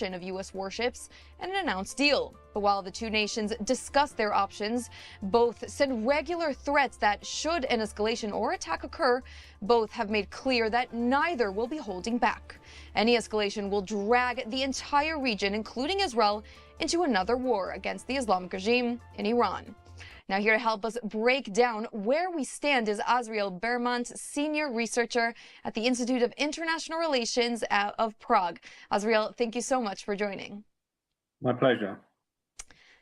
of U.S. warships and an announced deal. But while the two nations discuss their options, both send regular threats that should an escalation or attack occur, both have made clear that neither will be holding back. Any escalation will drag the entire region, including Israel, into another war against the Islamic regime in Iran. Now, here to help us break down where we stand is Azriel Bermant, senior researcher at the Institute of International Relations of Prague. Azriel, thank you so much for joining. My pleasure.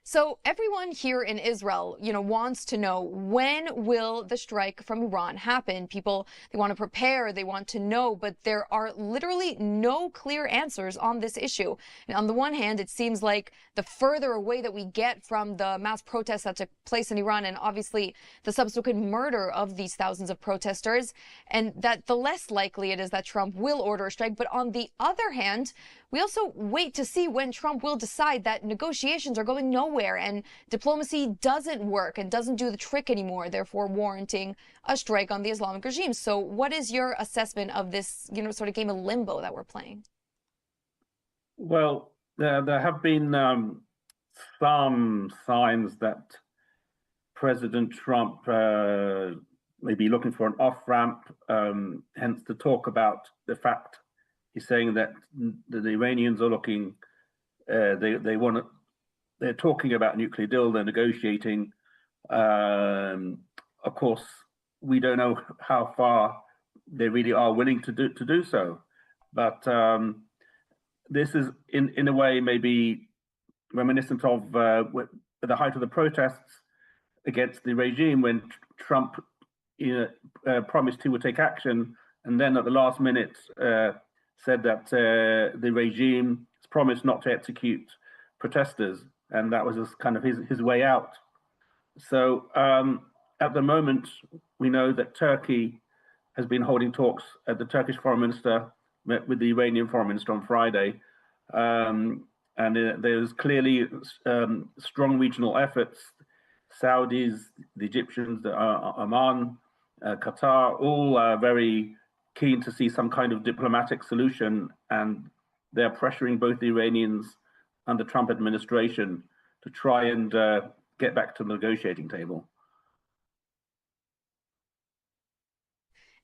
So everyone here in Israel, wants to know, when will the strike from Iran happen? People, they want to prepare, they want to know, but there are literally no clear answers on this issue. And on the one hand, it seems like the further away that we get from the mass protests that took place in Iran, and obviously the subsequent murder of these thousands of protesters, and that the less likely it is that Trump will order a strike. But on the other hand, we also wait to see when Trump will decide that negotiations are going nowhere and diplomacy doesn't work and doesn't do the trick anymore, therefore warranting a strike on the Islamic regime. So what is your assessment of this, sort of game of limbo that we're playing? Well, there have been some signs that President Trump may be looking for an off-ramp, hence the talk about the fact he's saying that the Iranians are looking, they're talking about a nuclear deal, they're negotiating. Of course, we don't know how far they really are willing to do so. But this is, in a way, maybe reminiscent of the height of the protests against the regime, when Trump promised he would take action, and then at the last minute said that the regime's promised not to execute protesters, and that was kind of his way out. So at the moment, we know that Turkey has been holding talks. The Turkish foreign minister met with the Iranian foreign minister on Friday, and there's clearly strong regional efforts. Saudis, the Egyptians, Oman, Qatar, all are very keen to see some kind of diplomatic solution, and they're pressuring both the Iranians and the Trump administration to try and get back to the negotiating table.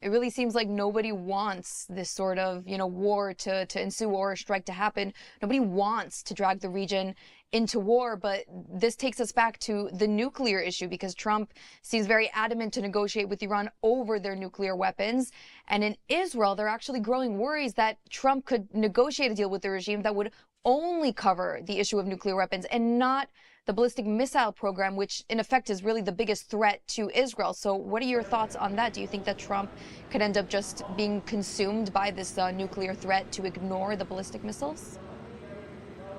It really seems like nobody wants this sort of, war to ensue or a strike to happen. Nobody wants to drag the region into war. But this takes us back to the nuclear issue, because Trump seems very adamant to negotiate with Iran over their nuclear weapons. And in Israel, there are actually growing worries that Trump could negotiate a deal with the regime that would only cover the issue of nuclear weapons and not the ballistic missile program, which in effect is really the biggest threat to Israel. So what are your thoughts on that? Do you think that Trump could end up just being consumed by this nuclear threat to ignore the ballistic missiles?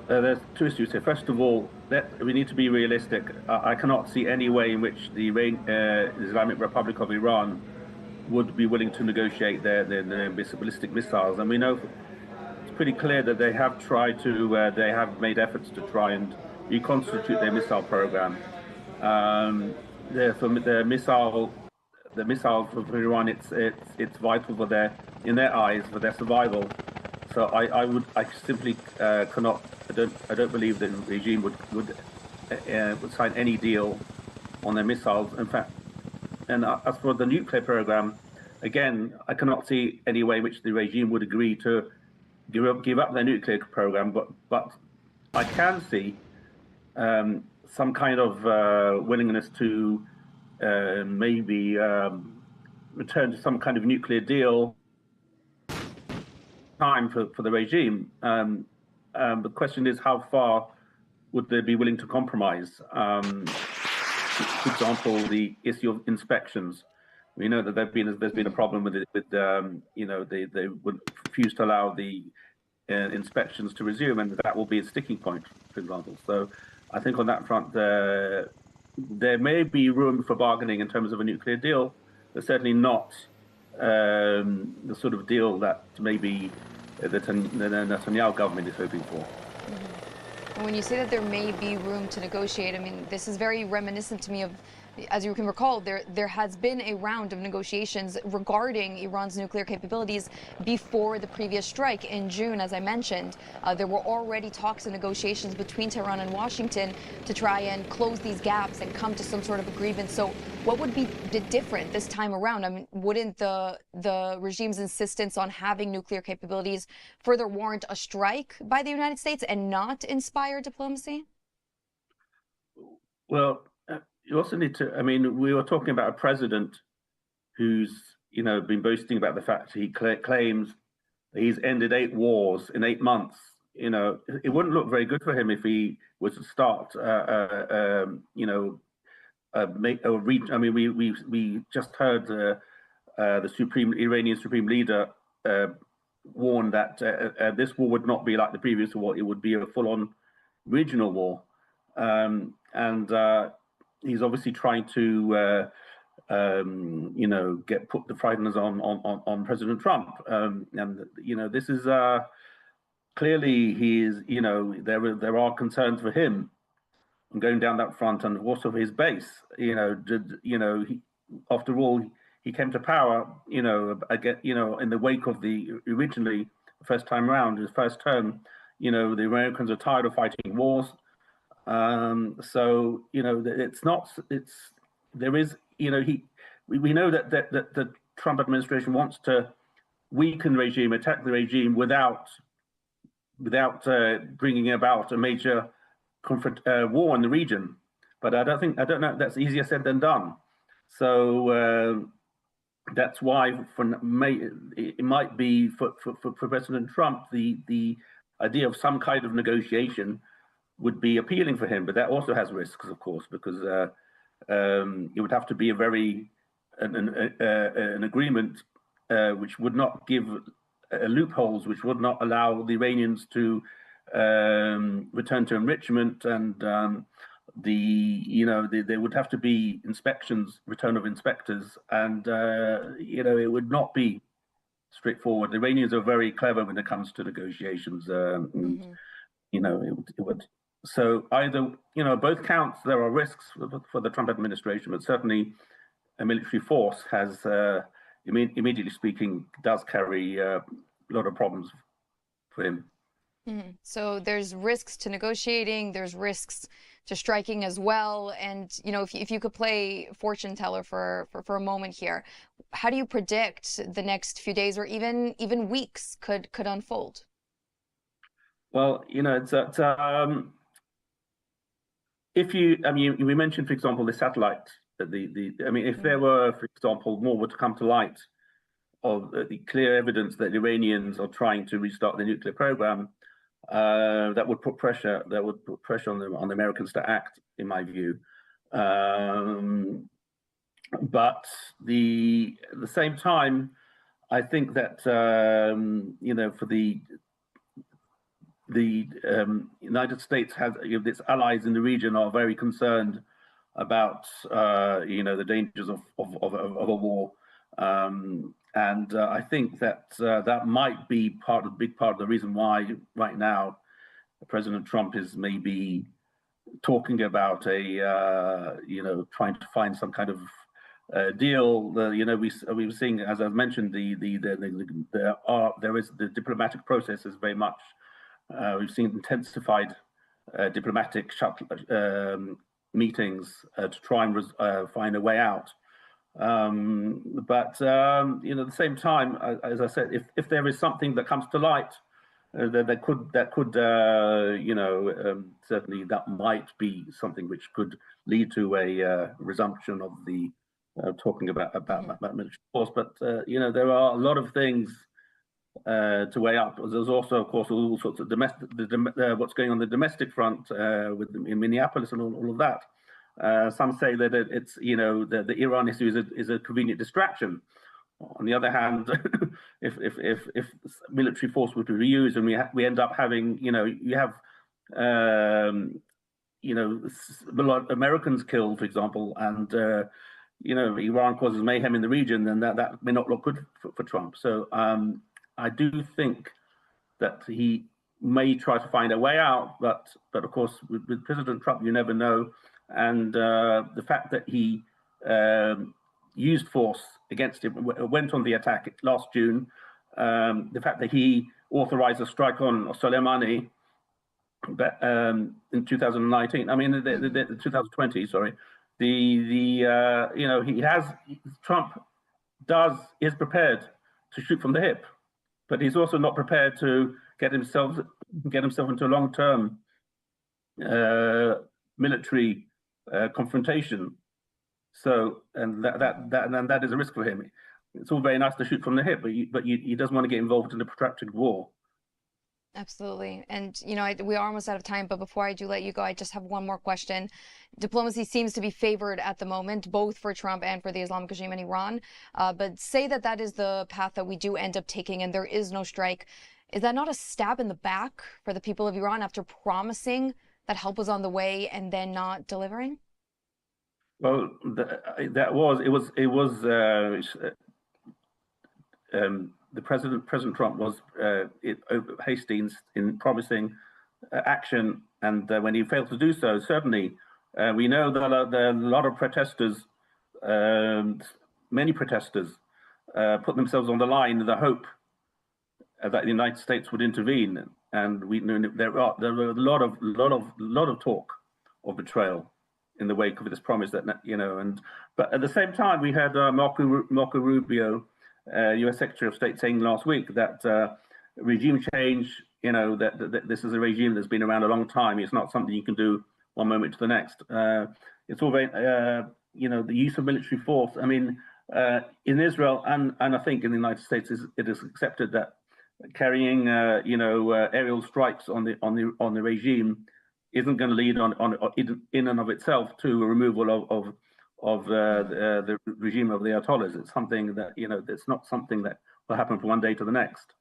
There's two issues here. First of all, we need to be realistic. I cannot see any way in which the Islamic Republic of Iran would be willing to negotiate their ballistic missiles. And we know it's pretty clear that they have tried to, they have made efforts to try and reconstitute their missile program. The missile for Iran, it's vital for in their eyes, for their survival. So I simply cannot. I don't believe the regime would sign any deal on their missiles. In fact, and as for the nuclear program, again, I cannot see any way in which the regime would agree to give up their nuclear program. But I can see some kind of willingness to maybe return to some kind of nuclear deal time for the regime. The question is, how far would they be willing to compromise? For example, the issue of inspections. We know that there's been a problem with it. They would refuse to allow the inspections to resume, and that will be a sticking point, for example. So I think on that front, there may be room for bargaining in terms of a nuclear deal, but certainly not the sort of deal that maybe the Netanyahu government is hoping for. And when you say that there may be room to negotiate, I mean, this is very reminiscent to me of as you can recall, there has been a round of negotiations regarding Iran's nuclear capabilities before the previous strike in June, as I mentioned. There were already talks and negotiations between Tehran and Washington to try and close these gaps and come to some sort of agreement. So what would be different this time around? I mean, wouldn't the regime's insistence on having nuclear capabilities further warrant a strike by the United States and not inspire diplomacy? Well, you also need to. I mean, we were talking about a president who's been boasting about the fact he claims that he's ended 8 wars in 8 months. It wouldn't look very good for him if he was to start, make a reach. I mean, we just heard the Iranian Supreme Leader warn that this war would not be like the previous war; it would be a full-on regional war, and he's obviously trying to put the frighteners on President Trump, and this is clearly there are concerns for him going down that front, and also his base. After all, he came to power, again, in the wake of the originally first time around, his first term. The Americans are tired of fighting wars. So there is we know that the Trump administration wants to weaken the regime, attack the regime without bringing about a major war in the region. But I don't know if that's easier said than done. So that's why it might be for President Trump, the idea of some kind of negotiation would be appealing for him, but that also has risks, of course, because it would have to be an agreement which would not give loopholes, which would not allow the Iranians to return to enrichment, and there would have to be return of inspectors, and it would not be straightforward. The Iranians are very clever when it comes to negotiations. It would. So either, both counts, there are risks for the Trump administration, but certainly a military force has, immediately speaking, does carry a lot of problems for him. So there's risks to negotiating, there's risks to striking as well. And, if you could play fortune teller for a moment here, how do you predict the next few days or even weeks could unfold? Well, it's we mentioned, for example, the satellite. If there were, for example, more were to come to light of the clear evidence that the Iranians are trying to restart the nuclear program, that would put pressure. That would put pressure on the Americans to act, in my view. But at the same time, I think that for the United States has its allies in the region are very concerned about the dangers of a war, and I think that that might be a big part of the reason why right now President Trump is maybe talking about trying to find some kind of deal. We were seeing, as I've mentioned, there is the diplomatic process is very much. We've seen intensified diplomatic meetings to try and find a way out. But at the same time, as I said, if there is something that comes to light, that could certainly that might be something which could lead to a resumption of the talking about military force. But there are a lot of things to weigh up. There's also, of course, all sorts of what's going on the domestic front in Minneapolis and all of that. Some say that it's the Iran issue is a convenient distraction. On the other hand, if military force were to be used and we end up having you have a lot of Americans killed, for example, and Iran causes mayhem in the region, then that may not look good for Trump. So I do think that he may try to find a way out, but of course with President Trump you never know, and the fact that he used force against him, went on the attack last June, the fact that he authorized a strike on Soleimani in 2019. I mean, the 2020. Sorry, Trump is prepared to shoot from the hip, but he's also not prepared to get himself into a long-term military confrontation. So, and that is a risk for him. It's all very nice to shoot from the hip, but he doesn't want to get involved in a protracted war. Absolutely. And, we are almost out of time, but before I do let you go, I just have one more question. Diplomacy seems to be favored at the moment, both for Trump and for the Islamic regime in Iran. But say that is the path that we do end up taking and there is no strike. Is that not a stab in the back for the people of Iran after promising that help was on the way and then not delivering? Well, President Trump was Hastings in promising action, and when he failed to do so, certainly we know that there are a lot of protesters, many protesters, put themselves on the line in the hope that the United States would intervene, and we know there were a lot of talk of betrayal in the wake of this promise that but at the same time we had Marco Rubio, U.S. Secretary of State, saying last week that regime change, that this is a regime that's been around a long time. It's not something you can do one moment to the next. It's all very, the use of military force. I mean, in Israel and I think in the United States, it is accepted that carrying, aerial strikes on the regime isn't going to lead in and of itself to a removal of the regime of the Ayatollahs. It's something that it's not something that will happen from one day to the next.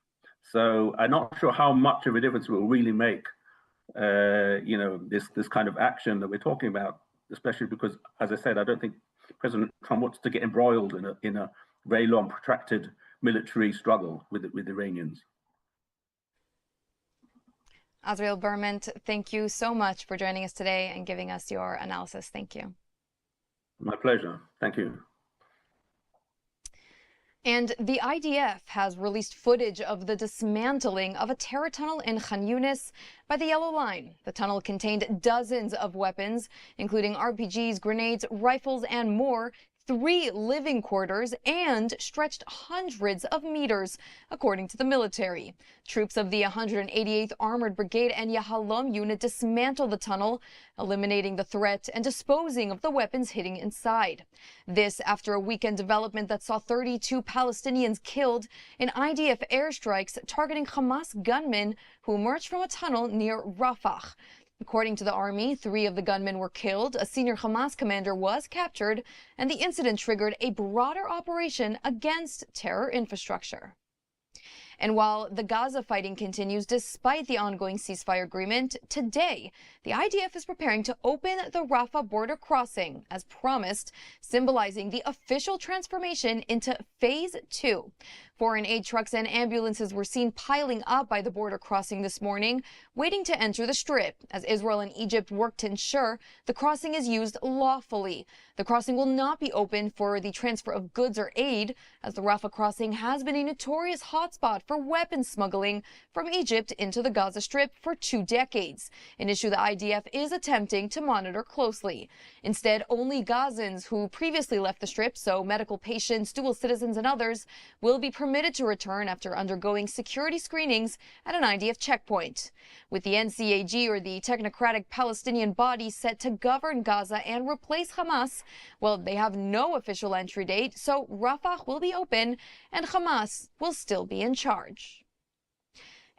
So I'm not sure how much of a difference it will really make. This kind of action that we're talking about, especially because, as I said, I don't think President Trump wants to get embroiled in a very long, protracted military struggle with the Iranians. Azriel Berman, thank you so much for joining us today and giving us your analysis. Thank you. My pleasure. Thank you. And the IDF has released footage of the dismantling of a terror tunnel in Khan Yunis by the Yellow Line. The tunnel contained dozens of weapons, including RPGs, grenades, rifles, and more, 3 living quarters, and stretched hundreds of meters, according to the military. Troops of the 188th Armored Brigade and Yahalom unit dismantled the tunnel, eliminating the threat and disposing of the weapons hidden inside. This after a weekend development that saw 32 Palestinians killed in IDF airstrikes targeting Hamas gunmen who emerged from a tunnel near Rafah. According to the army, 3 of the gunmen were killed, a senior Hamas commander was captured, and the incident triggered a broader operation against terror infrastructure. And while the Gaza fighting continues despite the ongoing ceasefire agreement, today the IDF is preparing to open the Rafah border crossing, as promised, symbolizing the official transformation into Phase 2. Foreign aid trucks and ambulances were seen piling up by the border crossing this morning, waiting to enter the Strip, as Israel and Egypt work to ensure the crossing is used lawfully. The crossing will not be open for the transfer of goods or aid, as the Rafah crossing has been a notorious hotspot for weapons smuggling from Egypt into the Gaza Strip for 2 decades, an issue the IDF is attempting to monitor closely. Instead, only Gazans who previously left the Strip, so medical patients, dual citizens, and others, will be permitted to return after undergoing security screenings at an IDF checkpoint. With the NCAG, or the technocratic Palestinian body set to govern Gaza and replace Hamas, well, they have no official entry date, so Rafah will be open and Hamas will still be in charge.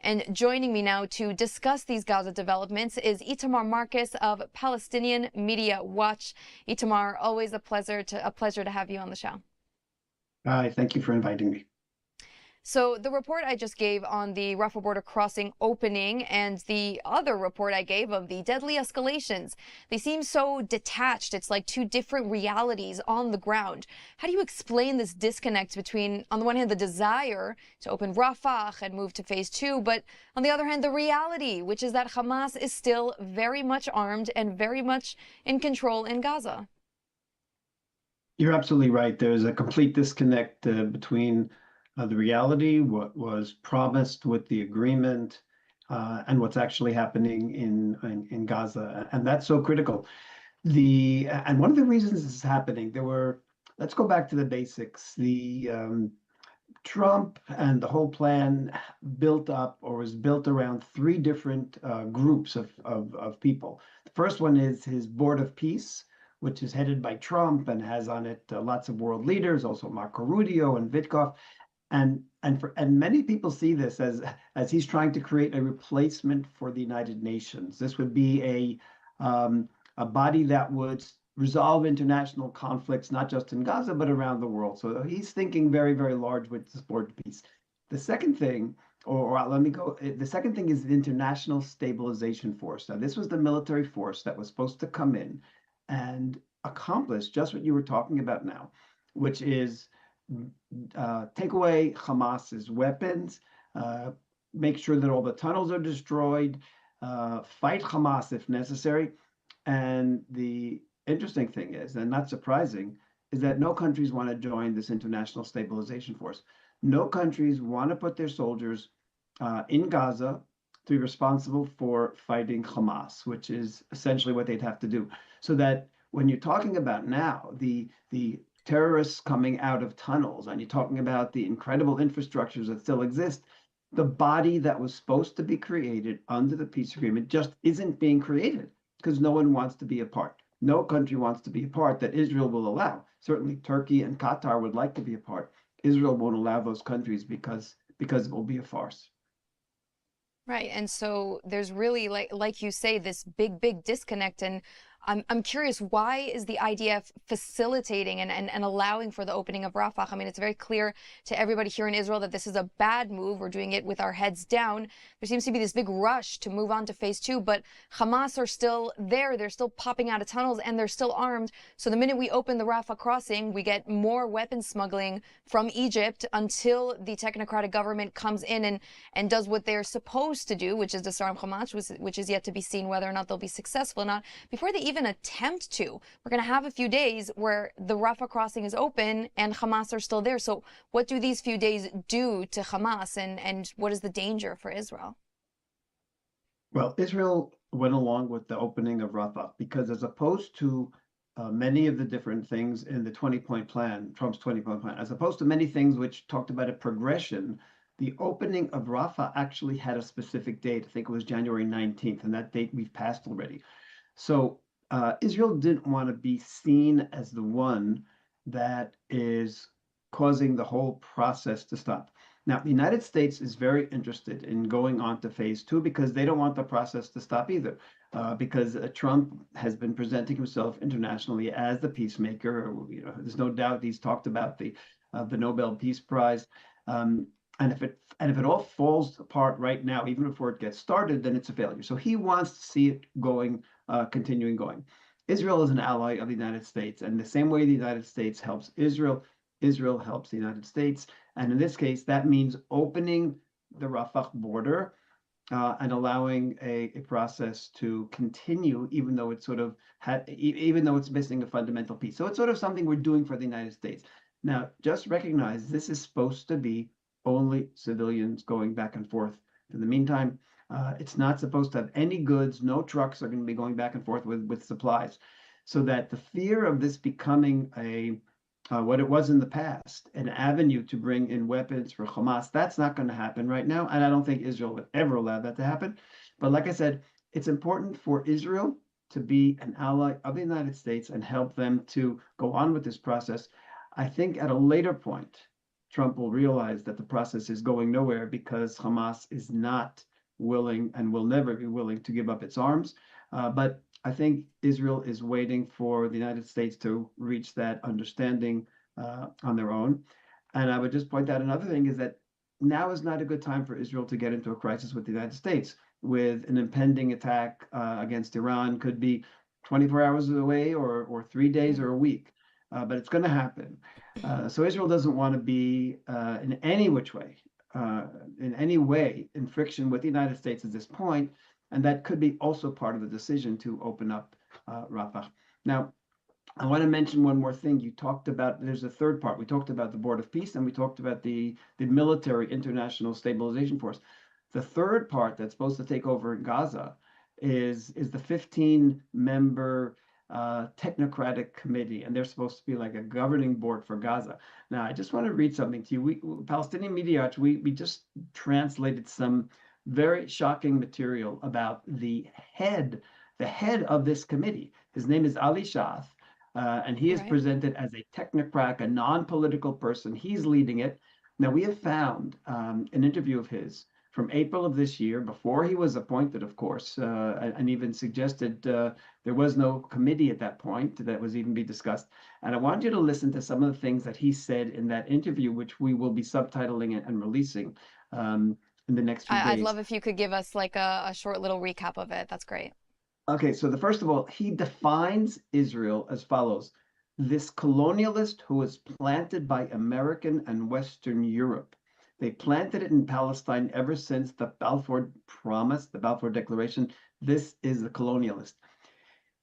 And joining me now to discuss these Gaza developments is Itamar Marcus of Palestinian Media Watch. Itamar, always a pleasure to have you on the show. Hi, thank you for inviting me. So the report I just gave on the Rafah border crossing opening and the other report I gave of the deadly escalations, they seem so detached. It's like two different realities on the ground. How do you explain this disconnect between, on the one hand, the desire to open Rafah and move to phase two, but on the other hand, the reality, which is that Hamas is still very much armed and very much in control in Gaza? You're absolutely right. There's a complete disconnect between the reality, what was promised with the agreement, and what's actually happening in Gaza, and that's so critical. And one of the reasons this is happening, let's go back to the basics. The Trump and the whole plan built up or was built around three different groups of people. The first one is his Board of Peace, which is headed by Trump and has on it lots of world leaders, also Marco Rubio and Witkoff. And many people see this as he's trying to create a replacement for the United Nations. This would be a body that would resolve international conflicts, not just in Gaza, but around the world. So he's thinking very, very large with this board piece. The second thing, the second thing is the International Stabilization Force. Now, this was the military force that was supposed to come in and accomplish just what you were talking about now, which is take away Hamas's weapons, make sure that all the tunnels are destroyed, fight Hamas if necessary. And the interesting thing is, and not surprising, is that no countries want to join this international stabilization force. No countries want to put their soldiers in Gaza to be responsible for fighting Hamas, which is essentially what they'd have to do. So that when you're talking about now the terrorists coming out of tunnels, and you're talking about the incredible infrastructures that still exist, the body that was supposed to be created under the peace agreement just isn't being created because no one wants to be a part. No country wants to be a part that Israel will allow. Certainly Turkey and Qatar would like to be a part. Israel won't allow those countries because it will be a farce. Right. And so there's really, like you say, this big disconnect. And I'm curious, why is the IDF facilitating and allowing for the opening of Rafah? I mean, it's very clear to everybody here in Israel that this is a bad move. We're doing it with our heads down. There seems to be this big rush to move on to phase two, but Hamas are still there. They're still popping out of tunnels and they're still armed. So the minute we open the Rafah crossing, we get more weapons smuggling from Egypt until the technocratic government comes in and does what they're supposed to do, which is disarm Hamas, which is yet to be seen whether or not they'll be successful or not. Before they even attempt to, we're going to have a few days where the Rafah crossing is open and Hamas are still there. So what do these few days do to Hamas, and what is the danger for Israel? Well, Israel went along with the opening of Rafah because, as opposed to many of the different things in the 20-point plan, Trump's 20-point plan, as opposed to many things which talked about a progression, the opening of Rafah actually had a specific date. I think it was January 19th, and that date we've passed already. So Israel didn't want to be seen as the one that is causing the whole process to stop. Now, the United States is very interested in going on to phase two because they don't want the process to stop either. Because Trump has been presenting himself internationally as the peacemaker. You know, there's no doubt he's talked about the Nobel Peace Prize. And if it all falls apart right now, even before it gets started, then it's a failure. So he wants to see it going, continuing going. Israel is an ally of the United States, and the same way the United States helps Israel, Israel helps the United States. And in this case, that means opening the Rafah border and allowing a process to continue, even though it's even though it's missing a fundamental piece. So it's sort of something we're doing for the United States. Now, just recognize this is supposed to be only civilians going back and forth. In the meantime, it's not supposed to have any goods. No trucks are going to be going back and forth with supplies. So that the fear of this becoming what it was in the past, an avenue to bring in weapons for Hamas, that's not going to happen right now. And I don't think Israel would ever allow that to happen. But like I said, it's important for Israel to be an ally of the United States and help them to go on with this process. I think at a later point, Trump will realize that the process is going nowhere because Hamas is not willing and will never be willing to give up its arms. But I think Israel is waiting for the United States to reach that understanding on their own. And I would just point out another thing is that now is not a good time for Israel to get into a crisis with the United States, with an impending attack against Iran. Could be 24 hours away or 3 days or a week, but it's going to happen. So Israel doesn't want to be in any which way, in any way, in friction with the United States at this point, and that could be also part of the decision to open up Rafah. Now, I want to mention one more thing. You talked about, there's a third part. We talked about the Board of Peace, and we talked about the military international stabilization force. The third part that's supposed to take over in Gaza is the 15-member technocratic committee, and they're supposed to be like a governing board for Gaza. Now, I just want to read something to you. Palestinian Media Watch, we just translated some very shocking material about the head of this committee. His name is Ali Shah. And he is Right. presented as a technocrat, a non-political person. He's leading it. Now, we have found an interview of his from April of this year, before he was appointed, of course, and even suggested there was no committee at that point that was even be discussed. And I want you to listen to some of the things that he said in that interview, which we will be subtitling and releasing in the next few I'd days. love if you could give us like a short little recap of it. That's great. Okay, so first of all, he defines Israel as follows: this colonialist who was planted by American and Western Europe. They planted it in Palestine ever since the Balfour Promise, the Balfour Declaration. This is the colonialist.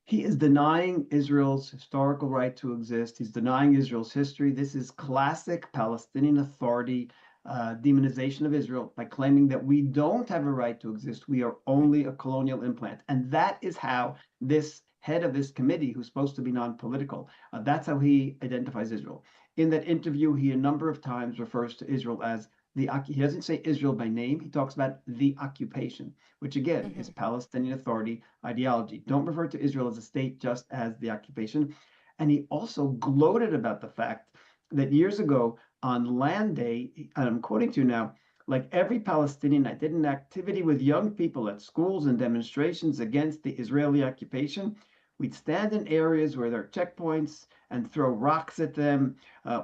He is denying Israel's historical right to exist. He's denying Israel's history. This is classic Palestinian Authority demonization of Israel by claiming that we don't have a right to exist. We are only a colonial implant. And that is how this head of this committee, who's supposed to be non-political, that's how he identifies Israel. In that interview, he a number of times refers to Israel as he doesn't say Israel by name. He talks about the occupation, which again is Palestinian Authority ideology. Don't refer to Israel as a state, just as the occupation. And he also gloated about the fact that years ago on Land Day, and I'm quoting to you now, like every Palestinian, I did an activity with young people at schools and demonstrations against the Israeli occupation. We'd stand in areas where there are checkpoints and throw rocks at them.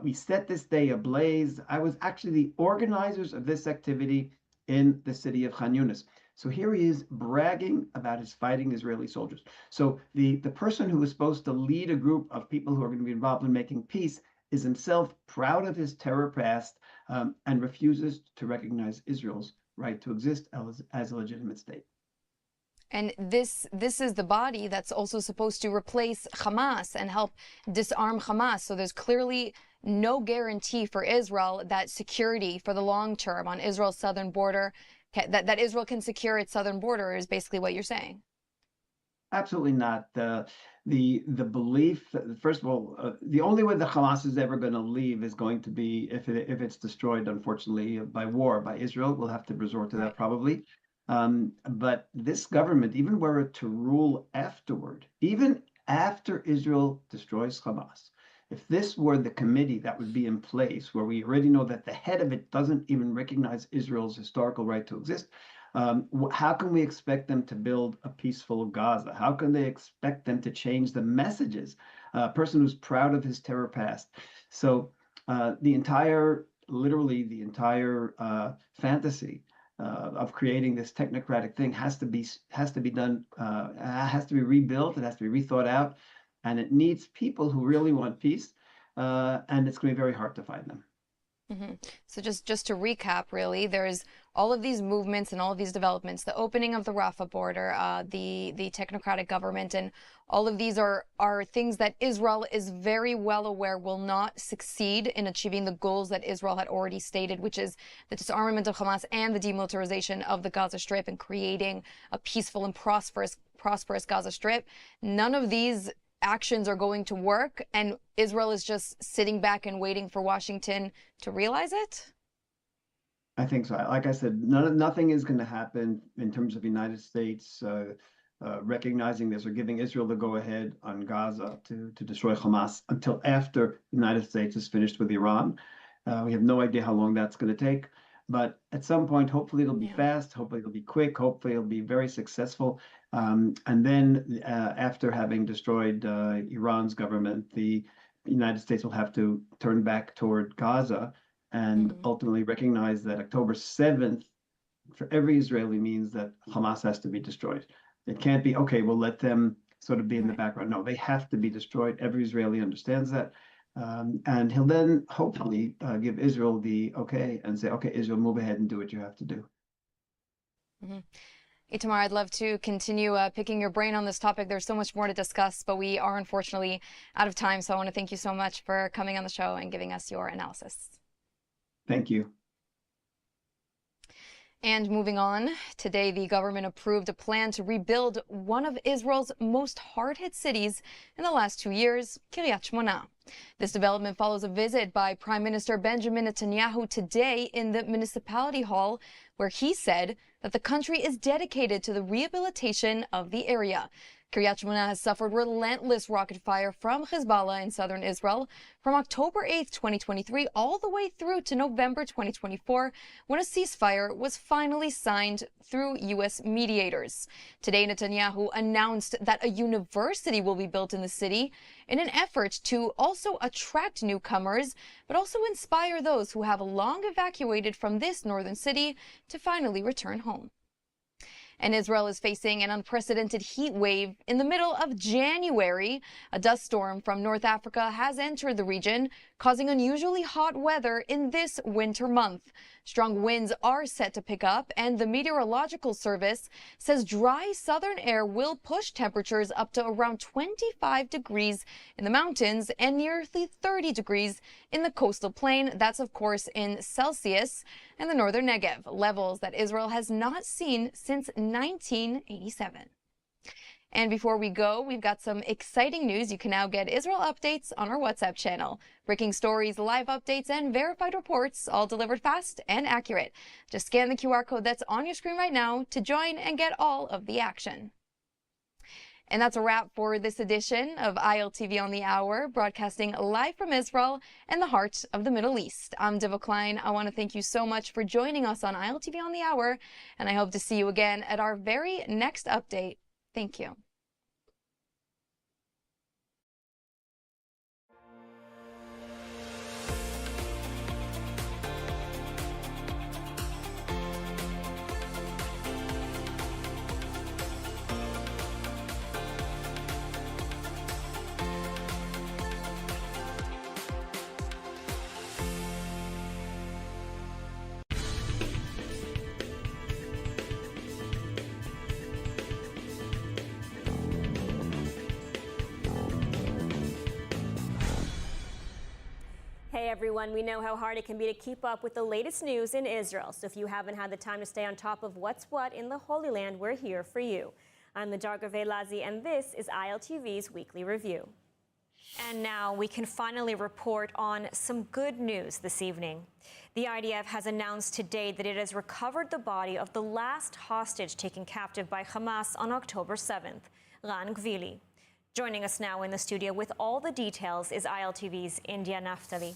We set this day ablaze. I was actually the organizers of this activity in the city of Khan Yunis. So here he is bragging about his fighting Israeli soldiers. So the person who is supposed to lead a group of people who are going to be involved in making peace is himself proud of his terror past and refuses to recognize Israel's right to exist as a legitimate state. And this is the body that's also supposed to replace Hamas and help disarm Hamas. So there's clearly no guarantee for Israel that security for the long term on Israel's southern border, that Israel can secure its southern border, is basically what you're saying. Absolutely not. The belief, first of all, the only way the Hamas is ever going to leave is going to be if it's destroyed, unfortunately, by war, by Israel. We'll have to resort to that probably. But this government, even were it to rule afterward, even after Israel destroys Hamas, if this were the committee that would be in place, where we already know that the head of it doesn't even recognize Israel's historical right to exist, how can we expect them to build a peaceful Gaza? How can they expect them to change the messages? A person who's proud of his terror past. So literally the entire fantasy of creating this technocratic thing has to be done, has to be rebuilt. It has to be rethought out, and it needs people who really want peace. And it's going to be very hard to find them. So just to recap, really, there's all of these movements and all of these developments, the opening of the Rafah border, the technocratic government, and all of these are things that Israel is very well aware will not succeed in achieving the goals that Israel had already stated, which is the disarmament of Hamas and the demilitarization of the Gaza Strip and creating a peaceful and prosperous Gaza Strip. None of these actions are going to work, and Israel is just sitting back and waiting for Washington to realize it? I think so. Like I said, nothing is going to happen in terms of the United States recognizing this or giving Israel the go-ahead on Gaza to destroy Hamas until after the United States is finished with Iran. We have no idea how long that's going to take. But at some point, hopefully it'll be fast, hopefully it'll be quick, hopefully it'll be very successful. And then after having destroyed Iran's government, the United States will have to turn back toward Gaza and ultimately recognize that October 7th for every Israeli means that Hamas has to be destroyed. It can't be, okay, we'll let them sort of be in the background. No, they have to be destroyed. Every Israeli understands that. And he'll then hopefully give Israel the okay and say, okay, Israel, move ahead and do what you have to do. Itamar, I'd love to continue picking your brain on this topic. There's so much more to discuss, but we are unfortunately out of time. So I want to thank you so much for coming on the show and giving us your analysis. Thank you. And moving on, today the government approved a plan to rebuild one of Israel's most hard-hit cities in the last 2 years, Kiryat Shmona. This development follows a visit by Prime Minister Benjamin Netanyahu today in the municipality hall, where he said that the country is dedicated to the rehabilitation of the area. Kiryat Shmona has suffered relentless rocket fire from Hezbollah in southern Israel from October 8th, 2023, all the way through to November 2024, when a ceasefire was finally signed through U.S. mediators. Today, Netanyahu announced that a university will be built in the city in an effort to also attract newcomers, but also inspire those who have long evacuated from this northern city to finally return home. And Israel is facing an unprecedented heat wave in the middle of January. A dust storm from North Africa has entered the region, causing unusually hot weather in this winter month. Strong winds are set to pick up, and the Meteorological Service says dry southern air will push temperatures up to around 25 degrees in the mountains and nearly 30 degrees in the coastal plain. That's, of course, in Celsius, and the northern Negev, levels that Israel has not seen since 1987. And before we go, we've got some exciting news. You can now get Israel updates on our WhatsApp channel. Breaking stories, live updates, and verified reports, all delivered fast and accurate. Just scan the QR code that's on your screen right now to join and get all of the action. And that's a wrap for this edition of ILTV on the Hour, broadcasting live from Israel and the heart of the Middle East. I'm Diva Klein. I want to thank you so much for joining us on ILTV on the Hour, and I hope to see you again at our very next update. Thank you. Hey everyone, we know how hard it can be to keep up with the latest news in Israel. So if you haven't had the time to stay on top of what's what in the Holy Land, we're here for you. I'm Ladar Gavelazi, and this is ILTV's Weekly Review. And now we can finally report on some good news this evening. The IDF has announced today that it has recovered the body of the last hostage taken captive by Hamas on October 7th, Ran Gvili. Joining us now in the studio with all the details is ILTV's India Naftali.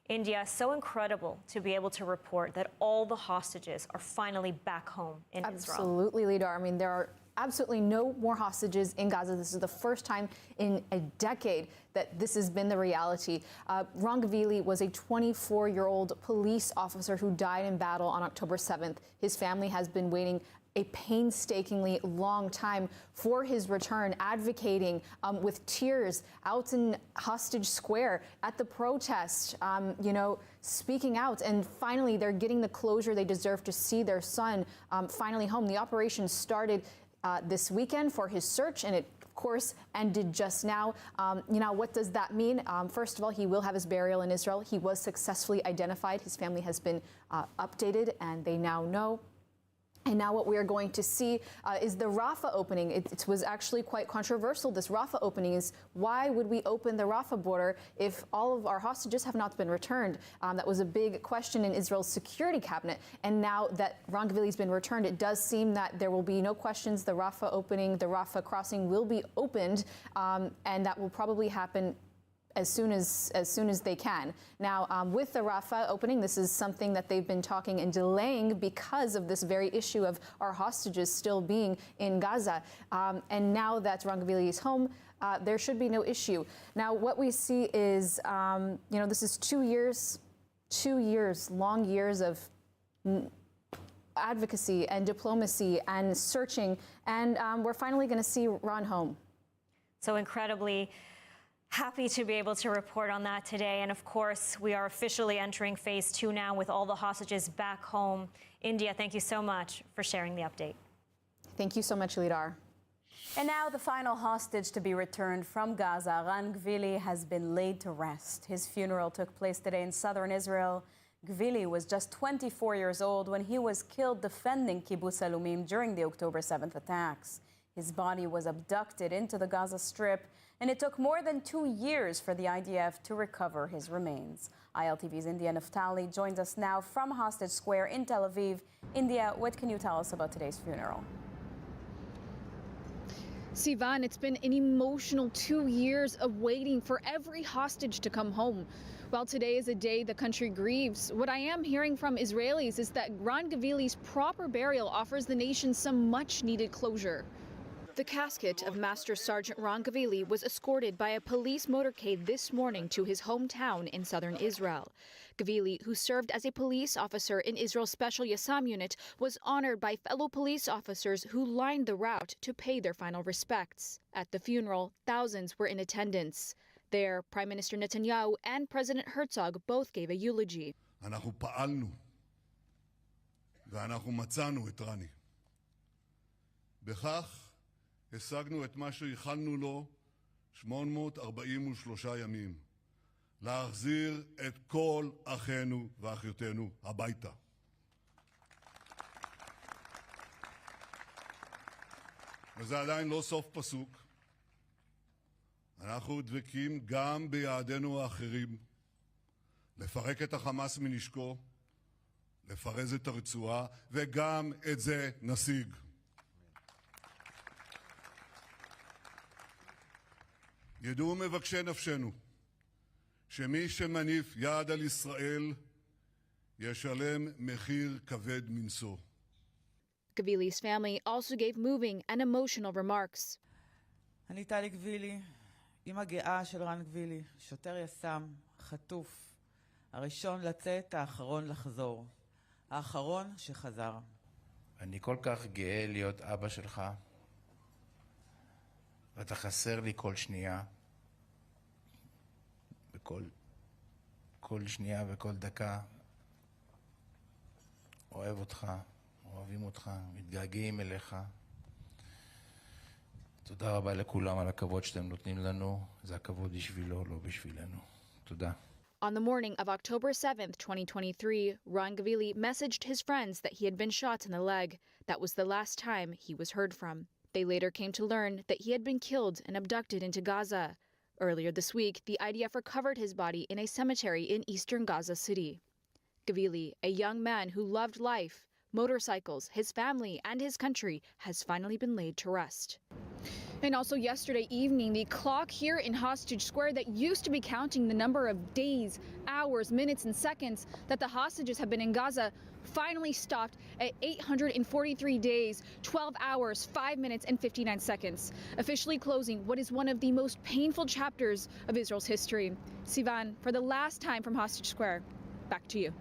India, so incredible to be able to report that all the hostages are finally back home in Israel. Absolutely, Lidar. I mean, there are absolutely no more hostages in Gaza. This is the first time in a decade that this has been the reality. Ran Gvili was a 24-year-old police officer who died in battle on October 7th. His family has been waiting a painstakingly long time for his return, advocating with tears out in Hostage Square at the protest, speaking out. And finally, they're getting the closure they deserve to see their son finally home. The operation started this weekend for his search, and it, of course, ended just now. What does that mean? First of all, he will have his burial in Israel. He was successfully identified. His family has been updated, and they now know. And now what we are going to see is the Rafah opening. It was actually quite controversial, this Rafah opening. Is why would we open the Rafah border if all of our hostages have not been returned? That was a big question in Israel's security cabinet. And now that Ran Gvili's been returned, it does seem that there will be no questions. The Rafah opening, the Rafah crossing will be opened, and that will probably happen as soon as they can. Now, with the Rafah opening, this is something that they've been talking and delaying because of this very issue of our hostages still being in Gaza. And now that Ran Gvili is home, there should be no issue. Now, what we see is, this is 2 years 2 years, long years of advocacy and diplomacy and searching, and we're finally going to see Ron home. So incredibly happy to be able to report on that today. And of course, we are officially entering phase 2 now with all the hostages back home. India, thank you so much for sharing the update. Thank you so much, Lidar. And now the final hostage to be returned from Gaza, Ran Gvili, has been laid to rest. His funeral took place today in southern Israel. Gvili was just 24 years old when he was killed defending Kibbutz Alumim during the October 7th attacks. His body was abducted into the Gaza Strip, and it took more than 2 years for the IDF to recover his remains. ILTV's India Naftali joins us now from Hostage Square in Tel Aviv. India, what can you tell us about today's funeral? Sivan, it's been an emotional 2 years of waiting for every hostage to come home. While today is a day the country grieves, what I am hearing from Israelis is that Ran Gvili's proper burial offers the nation some much-needed closure. The casket of Master Sergeant Ran Gvili was escorted by a police motorcade this morning to his hometown in southern Israel. Gvili, who served as a police officer in Israel's Special Yassam unit, was honored by fellow police officers who lined the route to pay their final respects. At the funeral, thousands were in attendance. There, Prime Minister Netanyahu and President Herzog both gave a eulogy. אנחנו פעלנו ואנחנו מצאנו את רני. בכך השגנו את מה שייחלנו לו 843 ימים, להחזיר את כל אחינו ואחיותינו הביתה. וזה עדיין לא סוף פסוק. אנחנו דבקים גם ביעדינו האחרים, לפרק את החמאס מנשקו, לפרז את הרצועה, וגם את זה נשיג. ידעו מבקשי נפשנו שמי שמניף יד על ישראל ישלם מחיר כבד מנשוא. Gvili's family also gave moving and emotional remarks. אני טלי גבילי, אמא גאה של רן גבילי, שוטר יס"מ, חטוף, הראשון לצאת, האחרון לחזור, האחרון שחזר. אני כל כך גאה להיות אבא שלך, ואתה חסר לי כל שנייה, כל שנייה וכל דקה. אוהב אותך, אוהבים אותך, מתגעגעים אליך. תודה רבה לכולם על הכבוד שאתם נותנים לנו. זה הכבוד בשבילו, לא בשבילנו. תודה. On the morning of October 7th, 2023, Ran Gvili messaged his friends that he had been shot in the leg. That was the last time he was heard from. They later came to learn that he had been killed and abducted into Gaza. Earlier this week, the IDF recovered his body in a cemetery in eastern Gaza City. Gvili, a young man who loved life, motorcycles, his family, and his country, has finally been laid to rest. And also yesterday evening, the clock here in Hostage Square that used to be counting the number of days, hours, minutes, and seconds that the hostages have been in Gaza finally stopped at 843 days, 12 hours, 5 minutes, and 59 seconds, officially closing what is one of the most painful chapters of Israel's history. Sivan, for the last time from Hostage Square, back to you.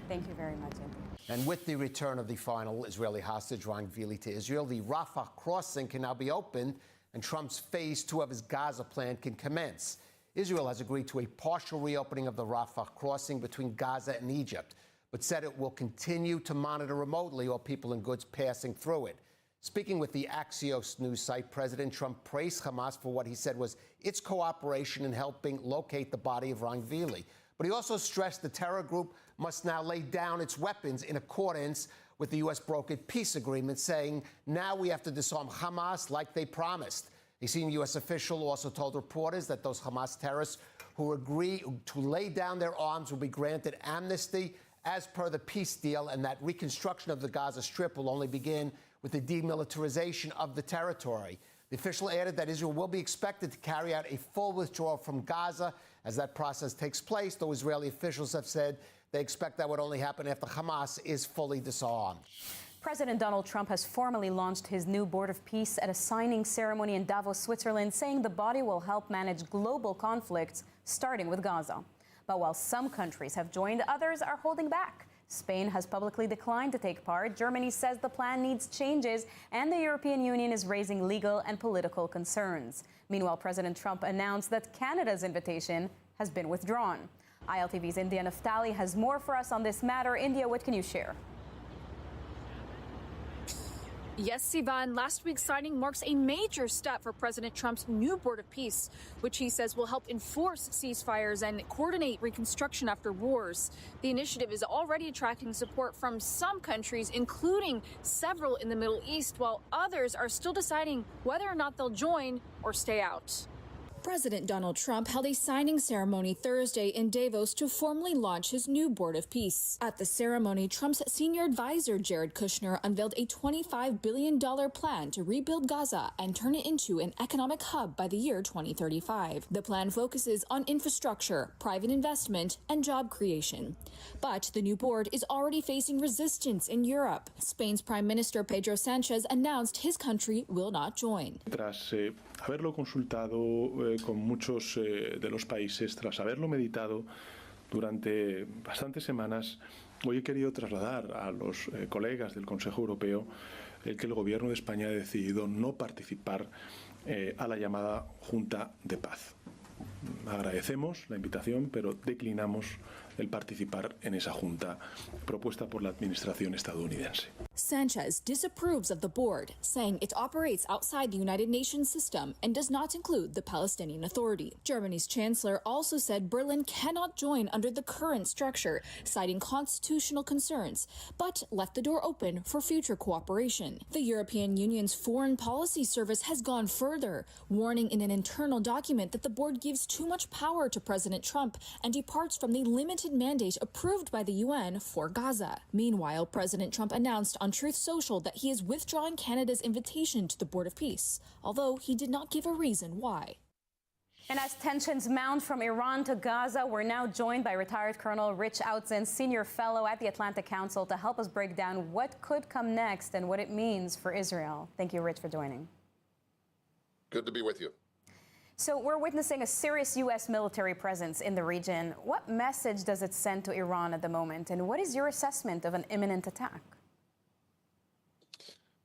Thank you very much, India. And with the return of the final Israeli hostage, Ran Gvili, to Israel, the Rafah crossing can now be opened and Trump's phase 2 of his Gaza plan can commence. Israel has agreed to a partial reopening of the Rafah crossing between Gaza and Egypt, but said it will continue to monitor remotely all people and goods passing through it. Speaking with the Axios news site, President Trump praised Hamas for what he said was its cooperation in helping locate the body of Ran Gvili. But he also stressed the terror group must now lay down its weapons in accordance with the U.S. brokered peace agreement, saying now we have to disarm Hamas like they promised. A senior U.S. official also told reporters that those Hamas terrorists who agree to lay down their arms will be granted amnesty as per the peace deal, and that reconstruction of the Gaza Strip will only begin with the demilitarization of the territory. The official added that Israel will be expected to carry out a full withdrawal from Gaza as that process takes place, though Israeli officials have said they expect that would only happen after Hamas is fully disarmed. President Donald Trump has formally launched his new Board of Peace at a signing ceremony in Davos, Switzerland, saying the body will help manage global conflicts, starting with Gaza. But while some countries have joined, others are holding back. Spain has publicly declined to take part. Germany says the plan needs changes, and the European Union is raising legal and political concerns. Meanwhile, President Trump announced that Canada's invitation has been withdrawn. ILTV's India Naftali has more for us on this matter. India, what can you share? Yes, Sivan, last week's signing marks a major step for President Trump's new Board of Peace, which he says will help enforce ceasefires and coordinate reconstruction after wars. The initiative is already attracting support from some countries, including several in the Middle East, while others are still deciding whether or not they'll join or stay out. President Donald Trump held a signing ceremony Thursday in Davos to formally launch his new Board of Peace. At the ceremony, Trump's senior advisor, Jared Kushner, unveiled a $25 billion plan to rebuild Gaza and turn it into an economic hub by the year 2035. The plan focuses on infrastructure, private investment, and job creation. But the new board is already facing resistance in Europe. Spain's Prime Minister Pedro Sánchez announced his country will not join. Tras haberlo consultado con muchos de los países, tras haberlo meditado durante bastantes semanas, hoy he querido trasladar a los colegas del Consejo Europeo el que el Gobierno de España ha decidido no participar a la llamada Junta de Paz. Agradecemos la invitación, pero declinamos el participar en esa junta propuesta por la administración estadounidense. Sanchez disapproves of the board, saying it operates outside the United Nations system and does not include the Palestinian Authority. Germany's chancellor also said Berlin cannot join under the current structure, citing constitutional concerns, but left the door open for future cooperation. The European Union's Foreign Policy Service has gone further, warning in an internal document that the board gives too much power to President Trump and departs from the limited mandate approved by the UN for Gaza. Meanwhile, President Trump announced on Truth Social that he is withdrawing Canada's invitation to the Board of Peace, although he did not give a reason why. And as tensions mount from Iran to Gaza, we're now joined by retired Colonel Rich Outzen, Senior Fellow at the Atlantic Council, to help us break down what could come next and what it means for Israel. Thank you, Rich, for joining. Good to be with you. So we're witnessing a serious U.S. military presence in the region. What message does it send to Iran at the moment, and what is your assessment of an imminent attack?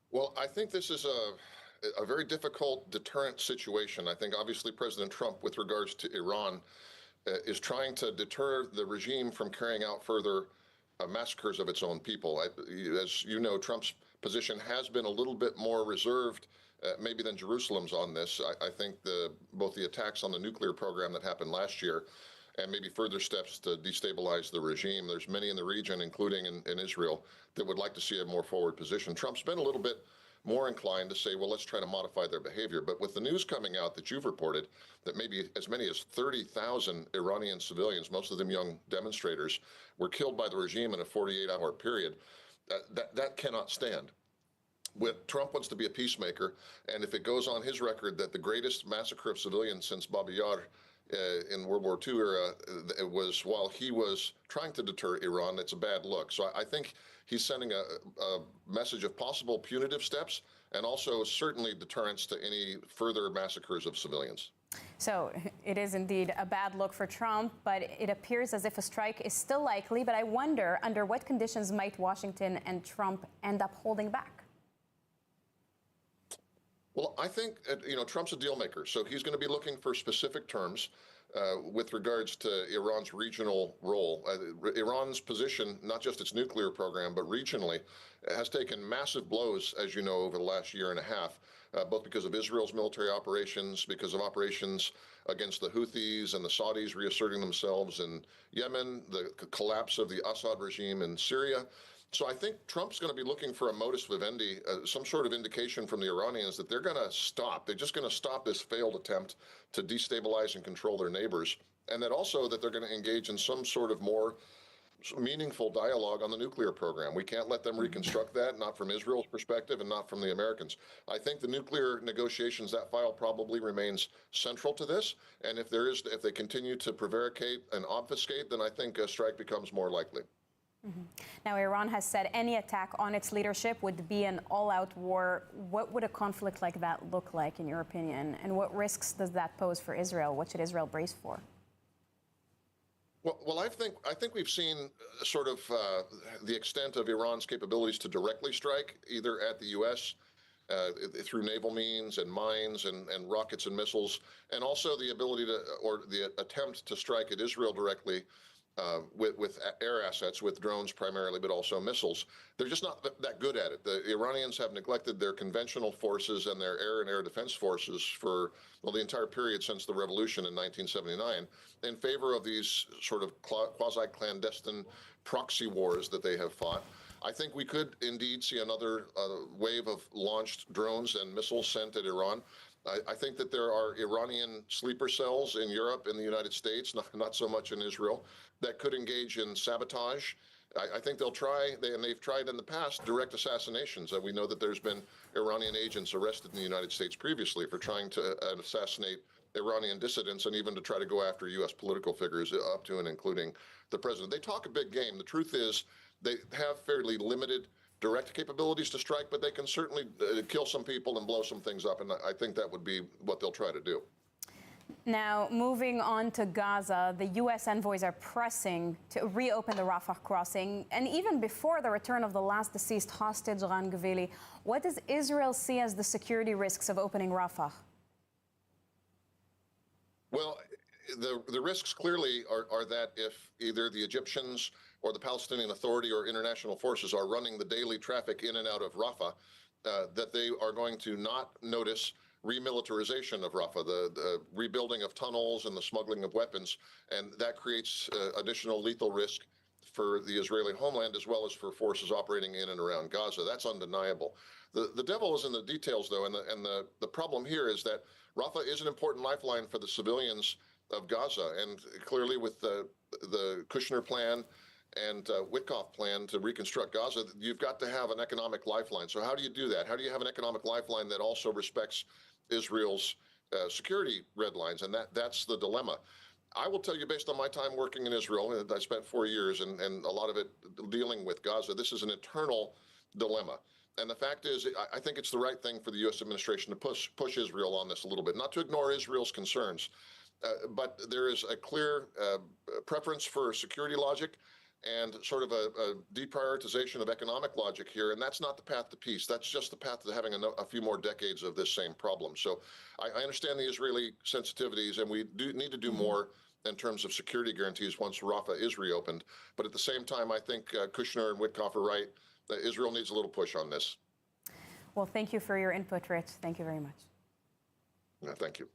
Well, I think this is a very difficult deterrent situation. I think obviously President Trump, with regards to Iran, is trying to deter the regime from carrying out further massacres of its own people. As you know, Trump's position has been a little bit more reserved maybe than Jerusalem's on this. I think both the attacks on the nuclear program that happened last year and maybe further steps to destabilize the regime. There's many in the region, including in Israel, that would like to see a more forward position. Trump's been a little bit more inclined to say, well, let's try to modify their behavior. But with the news coming out that you've reported that maybe as many as 30,000 Iranian civilians, most of them young demonstrators, were killed by the regime in a 48-hour period, that cannot stand. Trump wants to be a peacemaker, and if it goes on his record that the greatest massacre of civilians since Babi Yar in World War II era it was while he was trying to deter Iran, it's a bad look. So I think he's sending a message of possible punitive steps and also certainly deterrence to any further massacres of civilians. So it is indeed a bad look for Trump, but it appears as if a strike is still likely. But I wonder, under what conditions might Washington and Trump end up holding back? Well, I think, Trump's a deal maker, so he's going to be looking for specific terms with regards to Iran's regional role. Iran's position, not just its nuclear program, but regionally, has taken massive blows, as you know, over the last year and a half, both because of Israel's military operations, because of operations against the Houthis and the Saudis reasserting themselves in Yemen, the collapse of the Assad regime in Syria. So I think Trump's going to be looking for a modus vivendi, some sort of indication from the Iranians that they're going to stop. They're just going to stop this failed attempt to destabilize and control their neighbors, and that also that they're going to engage in some sort of more meaningful dialogue on the nuclear program. We can't let them reconstruct that, not from Israel's perspective and not from the Americans. I think the nuclear negotiations, that file probably remains central to this. And if they continue to prevaricate and obfuscate, then I think a strike becomes more likely. Mm-hmm. Now, Iran has said any attack on its leadership would be an all-out war. What would a conflict like that look like, in your opinion? And what risks does that pose for Israel? What should Israel brace for? Well, I think we've seen sort of the extent of Iran's capabilities to directly strike, either at the U.S. Through naval means and mines and rockets and missiles, and also the ability to, or the attempt to strike at Israel directly with air assets, with drones primarily, but also missiles. They're just not that good at it. The Iranians have neglected their conventional forces and their air and air defense forces for, well, the entire period since the revolution in 1979 in favor of these sort of quasi-clandestine proxy wars that they have fought. I think we could indeed see another wave of launched drones and missiles sent at Iran. I think that there are Iranian sleeper cells in Europe and the United States, not so much in Israel, that could engage in sabotage. I think they'll try, and they've tried in the past, direct assassinations. We know that there's been Iranian agents arrested in the United States previously for trying to assassinate Iranian dissidents and even to try to go after U.S. political figures up to and including the president. They talk a big game. The truth is they have fairly limited direct capabilities to strike, but they can certainly kill some people and blow some things up, and I think that would be what they'll try to do. Now, moving on to Gaza, the U.S. envoys are pressing to reopen the Rafah crossing. And even before the return of the last deceased hostage, Ran Gvili, what does Israel see as the security risks of opening Rafah? Well, the risks clearly are that if either the Egyptians or the Palestinian Authority or international forces are running the daily traffic in and out of Rafah, that they are going to not notice remilitarization of Rafah, the rebuilding of tunnels and the smuggling of weapons, and that creates additional lethal risk for the Israeli homeland as well as for forces operating in and around Gaza. That's undeniable. The devil is in the details, though, and the problem here is that Rafah is an important lifeline for the civilians of Gaza, and clearly with the Kushner plan and Witkoff plan to reconstruct Gaza, you've got to have an economic lifeline. So how do you do that? How do you have an economic lifeline that also respects Israel's security red lines? And that's the dilemma. I will tell you, based on my time working in Israel, I spent 4 years and a lot of it dealing with Gaza, this is an eternal dilemma. And the fact is, I think it's the right thing for the U.S. administration to push Israel on this a little bit, not to ignore Israel's concerns, but there is a clear preference for security logic and sort of a deprioritization of economic logic here. And that's not the path to peace. That's just the path to having a few more decades of this same problem. So I understand the Israeli sensitivities, and we do need to do more in terms of security guarantees once Rafah is reopened. But at the same time, I think Kushner and Witkoff are right. Israel needs a little push on this. Well, thank you for your input, Rich. Thank you very much. Yeah, thank you.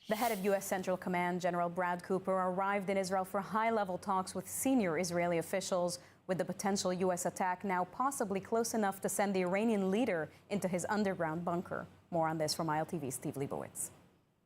The head of U.S. Central Command, General Brad Cooper, arrived in Israel for high-level talks with senior Israeli officials, with the potential U.S. attack now possibly close enough to send the Iranian leader into his underground bunker. More on this from ILTV's Steve Leibowitz.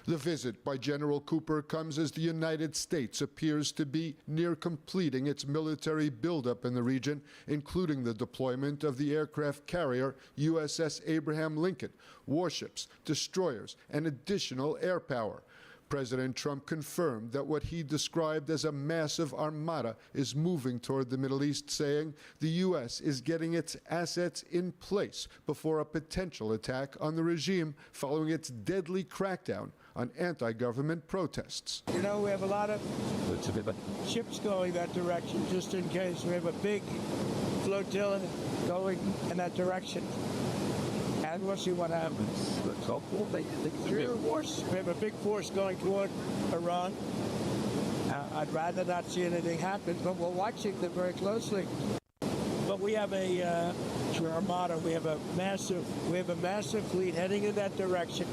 The visit by General Cooper comes as the United States appears to be near completing its military buildup in the region, including the deployment of the aircraft carrier USS Abraham Lincoln, warships, destroyers, and additional air power. President Trump confirmed that what he described as a massive armada is moving toward the Middle East, saying the U.S. is getting its assets in place before a potential attack on the regime following its deadly crackdown on anti-government protests. You know, we have a lot of ships going that direction, just in case. We have a big flotilla going in that direction. And we'll see what happens. Let's hope we have a big force going toward Iran. I'd rather not see anything happen, but we're watching them very closely. But we have a armada. We have a massive fleet heading in that direction.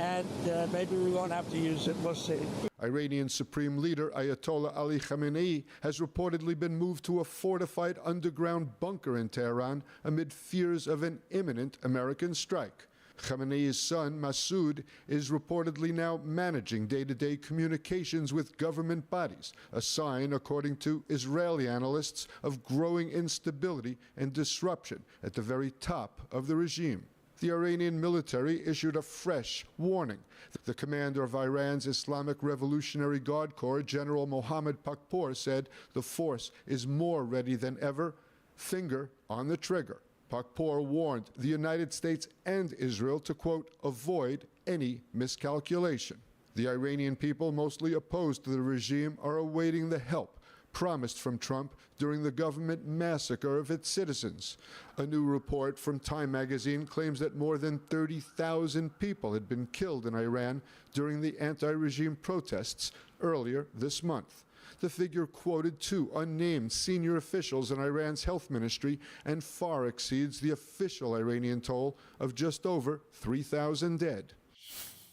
And maybe we won't have to use it. We'll see. Iranian Supreme Leader Ayatollah Ali Khamenei has reportedly been moved to a fortified underground bunker in Tehran amid fears of an imminent American strike. Khamenei's son, Massoud, is reportedly now managing day-to-day communications with government bodies, a sign, according to Israeli analysts, of growing instability and disruption at the very top of the regime. The Iranian military issued a fresh warning. The commander of Iran's Islamic Revolutionary Guard Corps, General Mohammad Pakpour, said the force is more ready than ever. Finger on the trigger. Pakpour warned the United States and Israel to, quote, avoid any miscalculation. The Iranian people, mostly opposed to the regime, are awaiting the help promised from Trump during the government massacre of its citizens. A new report from Time magazine claims that more than 30,000 people had been killed in Iran during the anti-regime protests earlier this month. The figure quoted two unnamed senior officials in Iran's health ministry and far exceeds the official Iranian toll of just over 3,000 dead.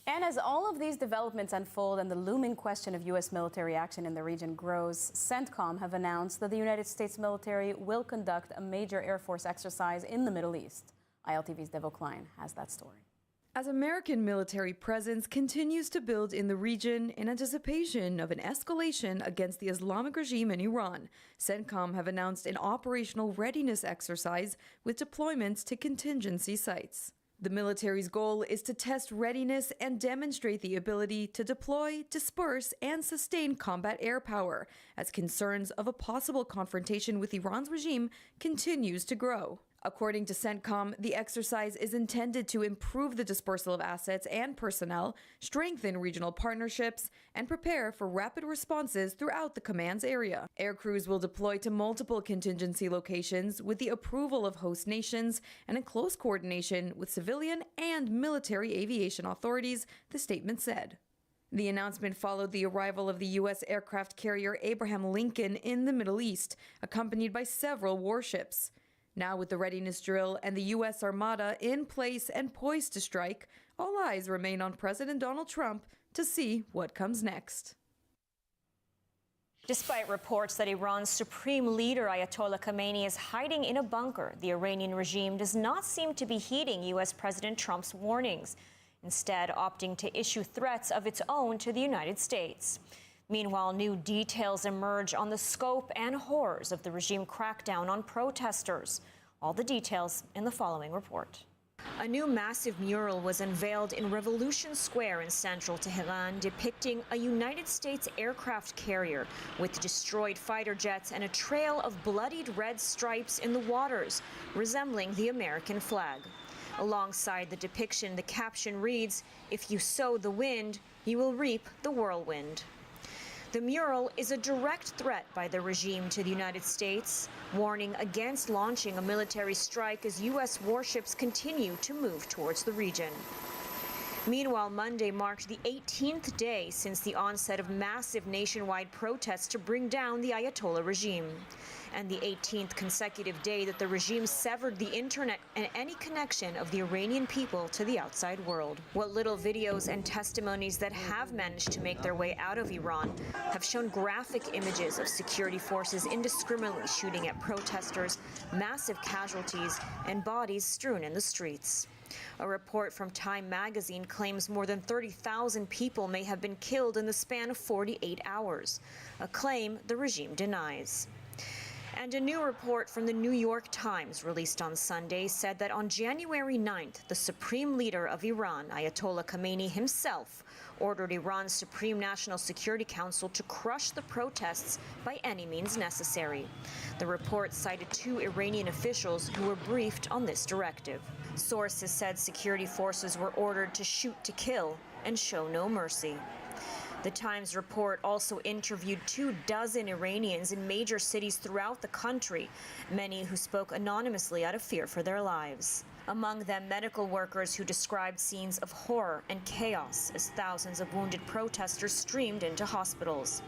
And as all of these developments unfold and the looming question of U.S. military action in the region grows, CENTCOM have announced that the United States military will conduct a major Air Force exercise in the Middle East. ILTV's Devo Klein has that story. As American military presence continues to build in the region in anticipation of an escalation against the Islamic regime in Iran, CENTCOM have announced an operational readiness exercise with deployments to contingency sites. The military's goal is to test readiness and demonstrate the ability to deploy, disperse, and sustain combat air power as concerns of a possible confrontation with Iran's regime continues to grow. According to CENTCOM, the exercise is intended to improve the dispersal of assets and personnel, strengthen regional partnerships, and prepare for rapid responses throughout the command's area. Air crews will deploy to multiple contingency locations with the approval of host nations and in close coordination with civilian and military aviation authorities, the statement said. The announcement followed the arrival of the U.S. aircraft carrier Abraham Lincoln in the Middle East, accompanied by several warships. Now, with the readiness drill and the U.S. Armada in place and poised to strike, all eyes remain on President Donald Trump to see what comes next. Despite reports that Iran's supreme leader Ayatollah Khamenei is hiding in a bunker, the Iranian regime does not seem to be heeding U.S. President Trump's warnings, instead opting to issue threats of its own to the United States. Meanwhile, new details emerge on the scope and horrors of the regime crackdown on protesters. All the details in the following report. A new massive mural was unveiled in Revolution Square in central Tehran, depicting a United States aircraft carrier with destroyed fighter jets and a trail of bloodied red stripes in the waters, resembling the American flag. Alongside the depiction, the caption reads, "If you sow the wind, you will reap the whirlwind." The mural is a direct threat by the regime to the United States, warning against launching a military strike as U.S. warships continue to move towards the region. Meanwhile, Monday marked the 18th day since the onset of massive nationwide protests to bring down the Ayatollah regime, and the 18th consecutive day that the regime severed the internet and any connection of the Iranian people to the outside world. What little videos and testimonies that have managed to make their way out of Iran have shown graphic images of security forces indiscriminately shooting at protesters, massive casualties, and bodies strewn in the streets. A report from Time magazine claims more than 30,000 people may have been killed in the span of 48 hours, a claim the regime denies. And a new report from the New York Times released on Sunday said that on January 9th, the supreme leader of Iran, Ayatollah Khamenei himself, ordered Iran's Supreme National Security Council to crush the protests by any means necessary. The report cited two Iranian officials who were briefed on this directive. Sources said security forces were ordered to shoot to kill and show no mercy. The Times report also interviewed 24 Iranians in major cities throughout the country, many who spoke anonymously out of fear for their lives. Among them, medical workers who described scenes of horror and chaos as thousands of wounded protesters streamed into hospitals.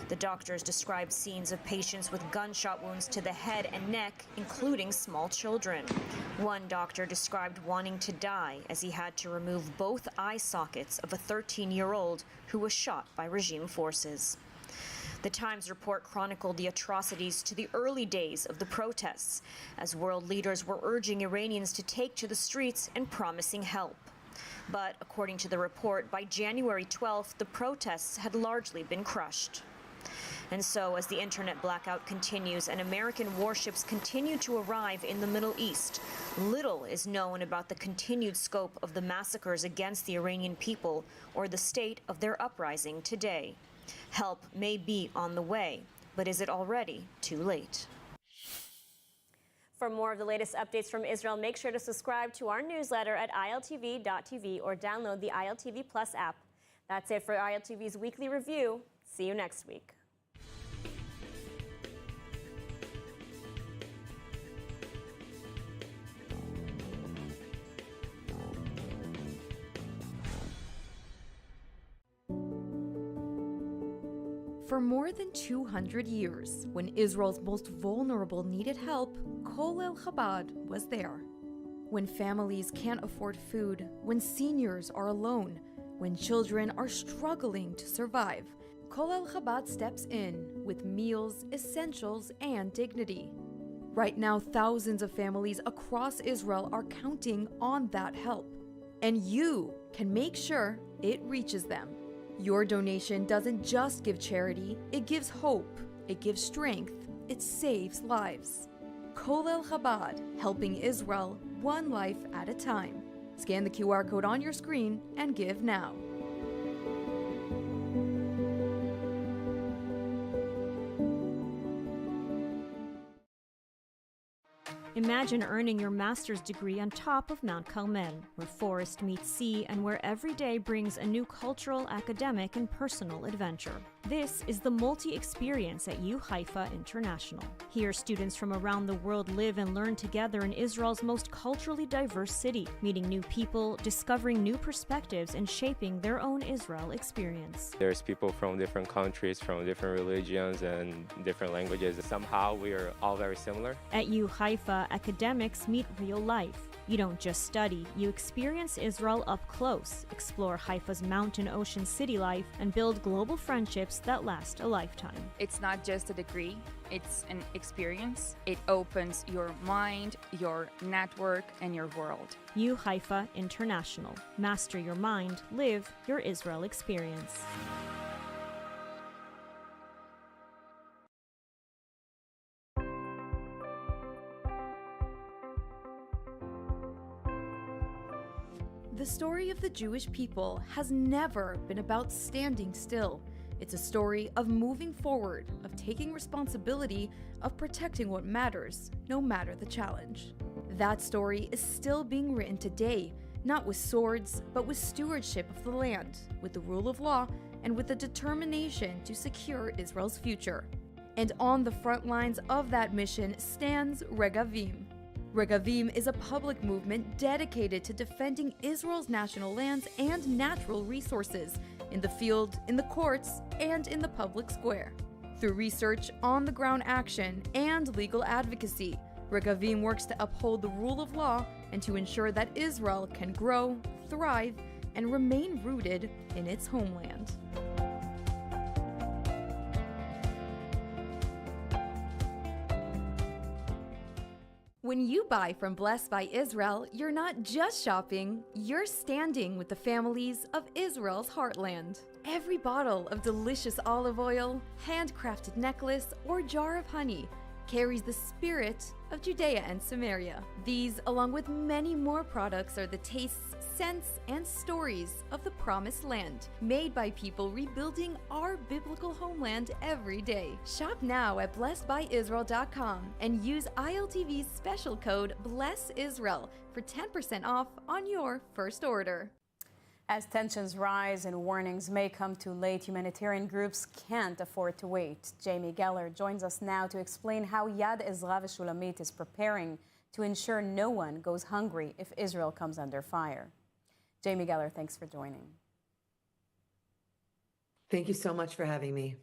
The doctors described scenes of patients with gunshot wounds to the head and neck, including small children. One doctor described wanting to die as he had to remove both eye sockets of a 13-year-old who was shot by regime forces. The Times report chronicled the atrocities to the early days of the protests, as world leaders were urging Iranians to take to the streets and promising help. But according to the report, by January 12th, the protests had largely been crushed. And so, as the internet blackout continues and American warships continue to arrive in the Middle East, little is known about the continued scope of the massacres against the Iranian people or the state of their uprising today. Help may be on the way, but is it already too late? For more of the latest updates from Israel, make sure to subscribe to our newsletter at iltv.tv or download the ILTV Plus app. That's it for ILTV's Weekly Review. See you next week. For more than 200 years, when Israel's most vulnerable needed help, Kol El Chabad was there. When families can't afford food, when seniors are alone, when children are struggling to survive, Kol El Chabad steps in with meals, essentials, and dignity. Right now, thousands of families across Israel are counting on that help. And you can make sure it reaches them. Your donation doesn't just give charity, it gives hope, it gives strength, it saves lives. Kol El Chabad, helping Israel one life at a time. Scan the QR code on your screen and give now. Imagine earning your master's degree on top of Mount Carmel, where forest meets sea and where every day brings a new cultural, academic, and personal adventure. This is the multi-experience at U Haifa International. Here, students from around the world live and learn together in Israel's most culturally diverse city, meeting new people, discovering new perspectives, and shaping their own Israel experience. There's people from different countries, from different religions and different languages. Somehow we are all very similar. At U Haifa, academics meet real life. You don't just study, you experience Israel up close, explore Haifa's mountain ocean city life, and build global friendships that last a lifetime. It's not just a degree, it's an experience. It opens your mind, your network, and your world. U Haifa International. Master your mind, live your Israel experience. The story of the Jewish people has never been about standing still. It's a story of moving forward, of taking responsibility, of protecting what matters, no matter the challenge. That story is still being written today, not with swords, but with stewardship of the land, with the rule of law, and with the determination to secure Israel's future. And on the front lines of that mission stands Regavim. Regavim is a public movement dedicated to defending Israel's national lands and natural resources in the field, in the courts, and in the public square. Through research, on-the-ground action, and legal advocacy, Regavim works to uphold the rule of law and to ensure that Israel can grow, thrive, and remain rooted in its homeland. When you buy from Blessed by Israel, you're not just shopping, you're standing with the families of Israel's heartland. Every bottle of delicious olive oil, handcrafted necklace, or jar of honey carries the spirit of Judea and Samaria. These, along with many more products, are the tastes, scents, and stories of the Promised Land, made by people rebuilding our biblical homeland every day. Shop now at blessedbyisrael.com and use ILTV's special code BLESSISRAEL for 10% off on your first order. As tensions rise and warnings may come too late, humanitarian groups can't afford to wait. Jamie Geller joins us now to explain how Yad Ezra Shulamit is preparing to ensure no one goes hungry if Israel comes under fire. Jamie Geller, thanks for joining. Thank you so much for having me.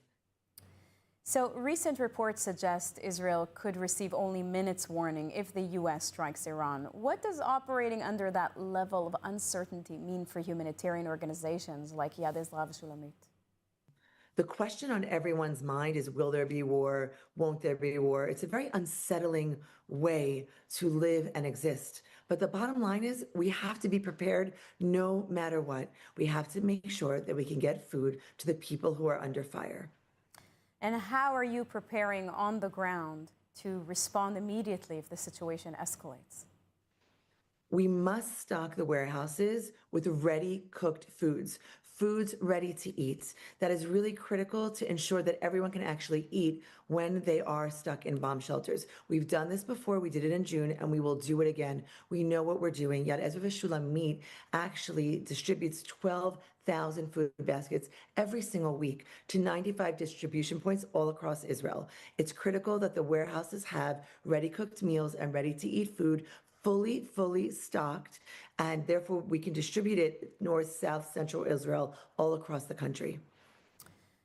So, recent reports suggest Israel could receive only minutes warning if the U.S. strikes Iran. What does operating under that level of uncertainty mean for humanitarian organizations like Yad Ezra Shulamit? The question on everyone's mind is, will there be war? Won't there be war? It's a very unsettling way to live and exist. But the bottom line is we have to be prepared no matter what. We have to make sure that we can get food to the people who are under fire. And how are you preparing on the ground to respond immediately if the situation escalates? We must stock the warehouses with ready cooked foods ready to eat. That is really critical to ensure that everyone can actually eat when they are stuck in bomb shelters. We've done this before. We did it in June, and we will do it again. We know what we're doing. Yad Ezra Shulamit actually distributes 12 100,000 food baskets every single week to 95 distribution points all across Israel. It's critical that the warehouses have ready-cooked meals and ready-to-eat food fully stocked, and therefore we can distribute it north, south, central Israel, all across the country.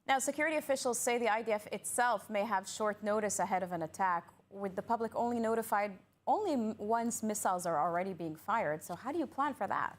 Now, security officials say the IDF itself may have short notice ahead of an attack, with the public only notified only once missiles are already being fired. So how do you plan for that?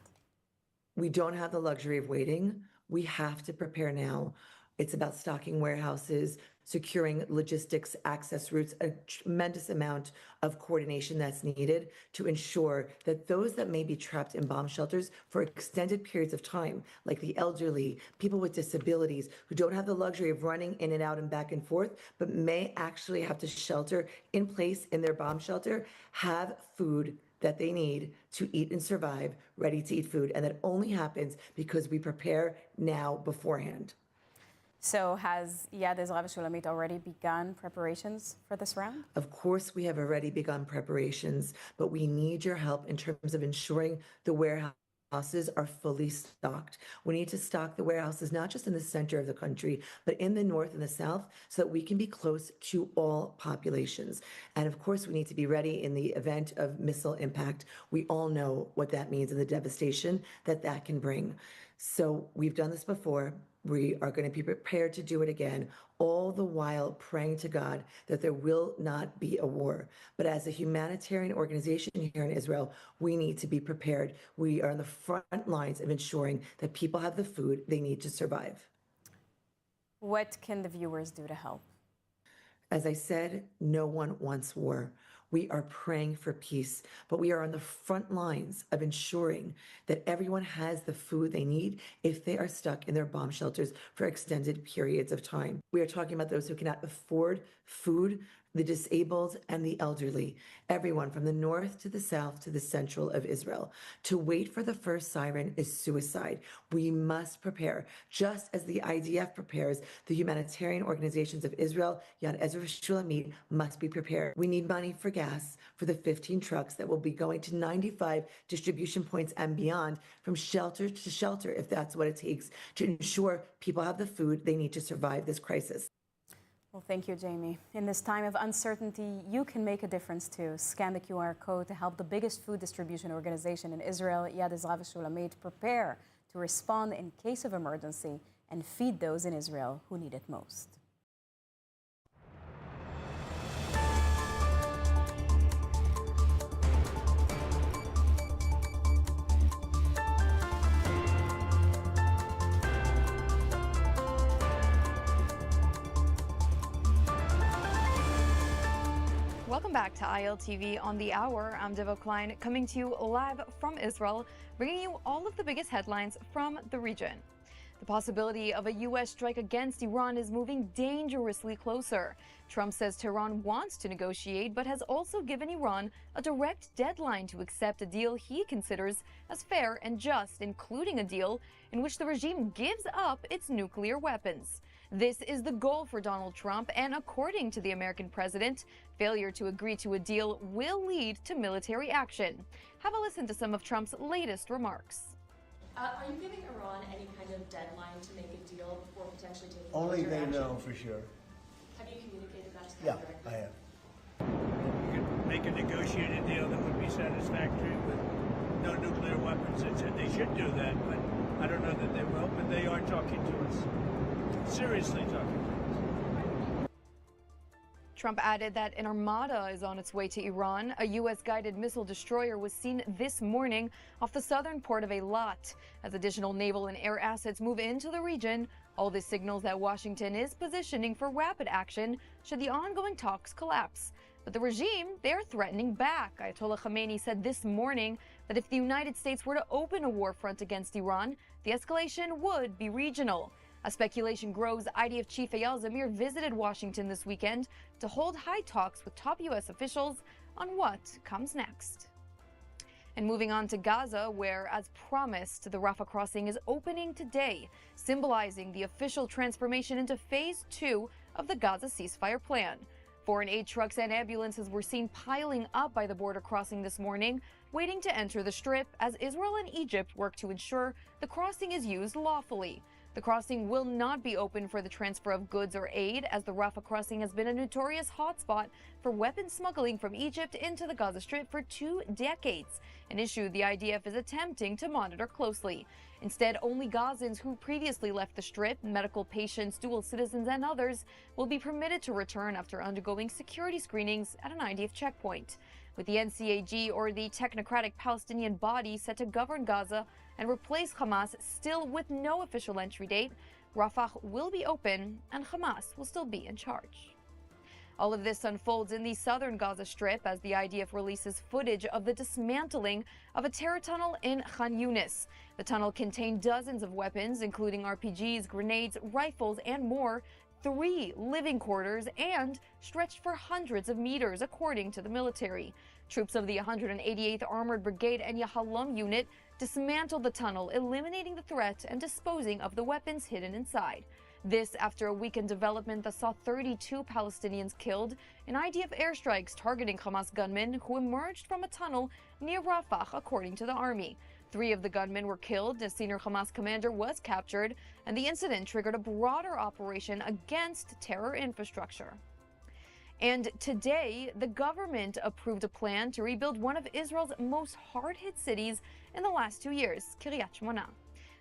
We don't have the luxury of waiting. We have to prepare now. It's about stocking warehouses, securing logistics, access routes, a tremendous amount of coordination that's needed to ensure that those that may be trapped in bomb shelters for extended periods of time, like the elderly, people with disabilities who don't have the luxury of running in and out and back and forth, but may actually have to shelter in place in their bomb shelter, have food that they need to eat and survive, ready to eat food. And that only happens because we prepare now beforehand. So has Yad Ezra Shulamit already begun preparations for this round? Of course, we have already begun preparations, but we need your help in terms of ensuring the warehouses are fully stocked. We need to stock the warehouses not just in the center of the country, but in the north and the south, so that we can be close to all populations. And of course, we need to be ready in the event of missile impact. We all know what that means and the devastation that that can bring. So we've done this before. We are going to be prepared to do it again, all the while praying to God that there will not be a war. But as a humanitarian organization here in Israel, we need to be prepared. We are on the front lines of ensuring that people have the food they need to survive. What can the viewers do to help? As I said, no one wants war. We are praying for peace, but we are on the front lines of ensuring that everyone has the food they need if they are stuck in their bomb shelters for extended periods of time. We are talking about those who cannot afford food, the disabled, and the elderly, everyone from the north to the south to the central of Israel. To wait for the first siren is suicide. We must prepare. Just as the IDF prepares, the humanitarian organizations of Israel, Yad Ezra Shulamit, must be prepared. We need money for gas for the 15 trucks that will be going to 95 distribution points and beyond, from shelter to shelter, if that's what it takes, to ensure people have the food they need to survive this crisis. Well, thank you, Jamie. In this time of uncertainty, you can make a difference too. Scan the QR code to help the biggest food distribution organization in Israel, Yad Ezra Shulamit, prepare to respond in case of emergency and feed those in Israel who need it most. Welcome back to ILTV on the Hour. I'm Devo Klein, coming to you live from Israel, bringing you all of the biggest headlines from the region. The possibility of a U.S. strike against Iran is moving dangerously closer. Trump says Tehran wants to negotiate, but has also given Iran a direct deadline to accept a deal he considers as fair and just, including a deal in which the regime gives up its nuclear weapons. This is the goal for Donald Trump, and according to the American president, failure to agree to a deal will lead to military action. Have a listen to some of Trump's latest remarks. Are you giving Iran any kind of deadline to make a deal before potentially taking Only military they action? know for sure. Have you communicated that to them Yeah, directly? I have. You could make a negotiated deal that would be satisfactory with no nuclear weapons. They should do that, but I don't know that they will. But they are talking to us. Seriously talking to us. Trump added that an armada is on its way to Iran. A U.S.-guided missile destroyer was seen this morning off the southern port of Eilat. As additional naval and air assets move into the region, all this signals that Washington is positioning for rapid action should the ongoing talks collapse. But the regime, they're threatening back. Ayatollah Khamenei said this morning that if the United States were to open a war front against Iran, the escalation would be regional. As speculation grows, IDF Chief Eyal Zamir visited Washington this weekend to hold high talks with top U.S. officials on what comes next. And moving on to Gaza, where, as promised, the Rafah crossing is opening today, symbolizing the official transformation into Phase 2 of the Gaza ceasefire plan. Foreign aid trucks and ambulances were seen piling up by the border crossing this morning, waiting to enter the Strip as Israel and Egypt work to ensure the crossing is used lawfully. The crossing will not be open for the transfer of goods or aid, as the Rafah crossing has been a notorious hotspot for weapons smuggling from Egypt into the Gaza Strip for 2 decades, an issue the IDF is attempting to monitor closely. Instead, only Gazans who previously left the Strip, medical patients, dual citizens, and others will be permitted to return after undergoing security screenings at an IDF checkpoint. With the NCAG, or the technocratic Palestinian body set to govern Gaza and replace Hamas still with no official entry date, Rafah will be open and Hamas will still be in charge. All of this unfolds in the southern Gaza Strip as the IDF releases footage of the dismantling of a terror tunnel in Khan Yunis. The tunnel contained dozens of weapons, including RPGs, grenades, rifles, and more, 3 living quarters, and stretched for hundreds of meters, according to the military. Troops of the 188th Armored Brigade and Yahalom unit dismantled the tunnel, eliminating the threat and disposing of the weapons hidden inside. This after a weekend development that saw 32 Palestinians killed in IDF airstrikes targeting Hamas gunmen who emerged from a tunnel near Rafah, according to the army. 3 of the gunmen were killed, a senior Hamas commander was captured, and the incident triggered a broader operation against terror infrastructure. And today, the government approved a plan to rebuild one of Israel's most hard-hit cities in the last 2 years, Kiryat Shmona.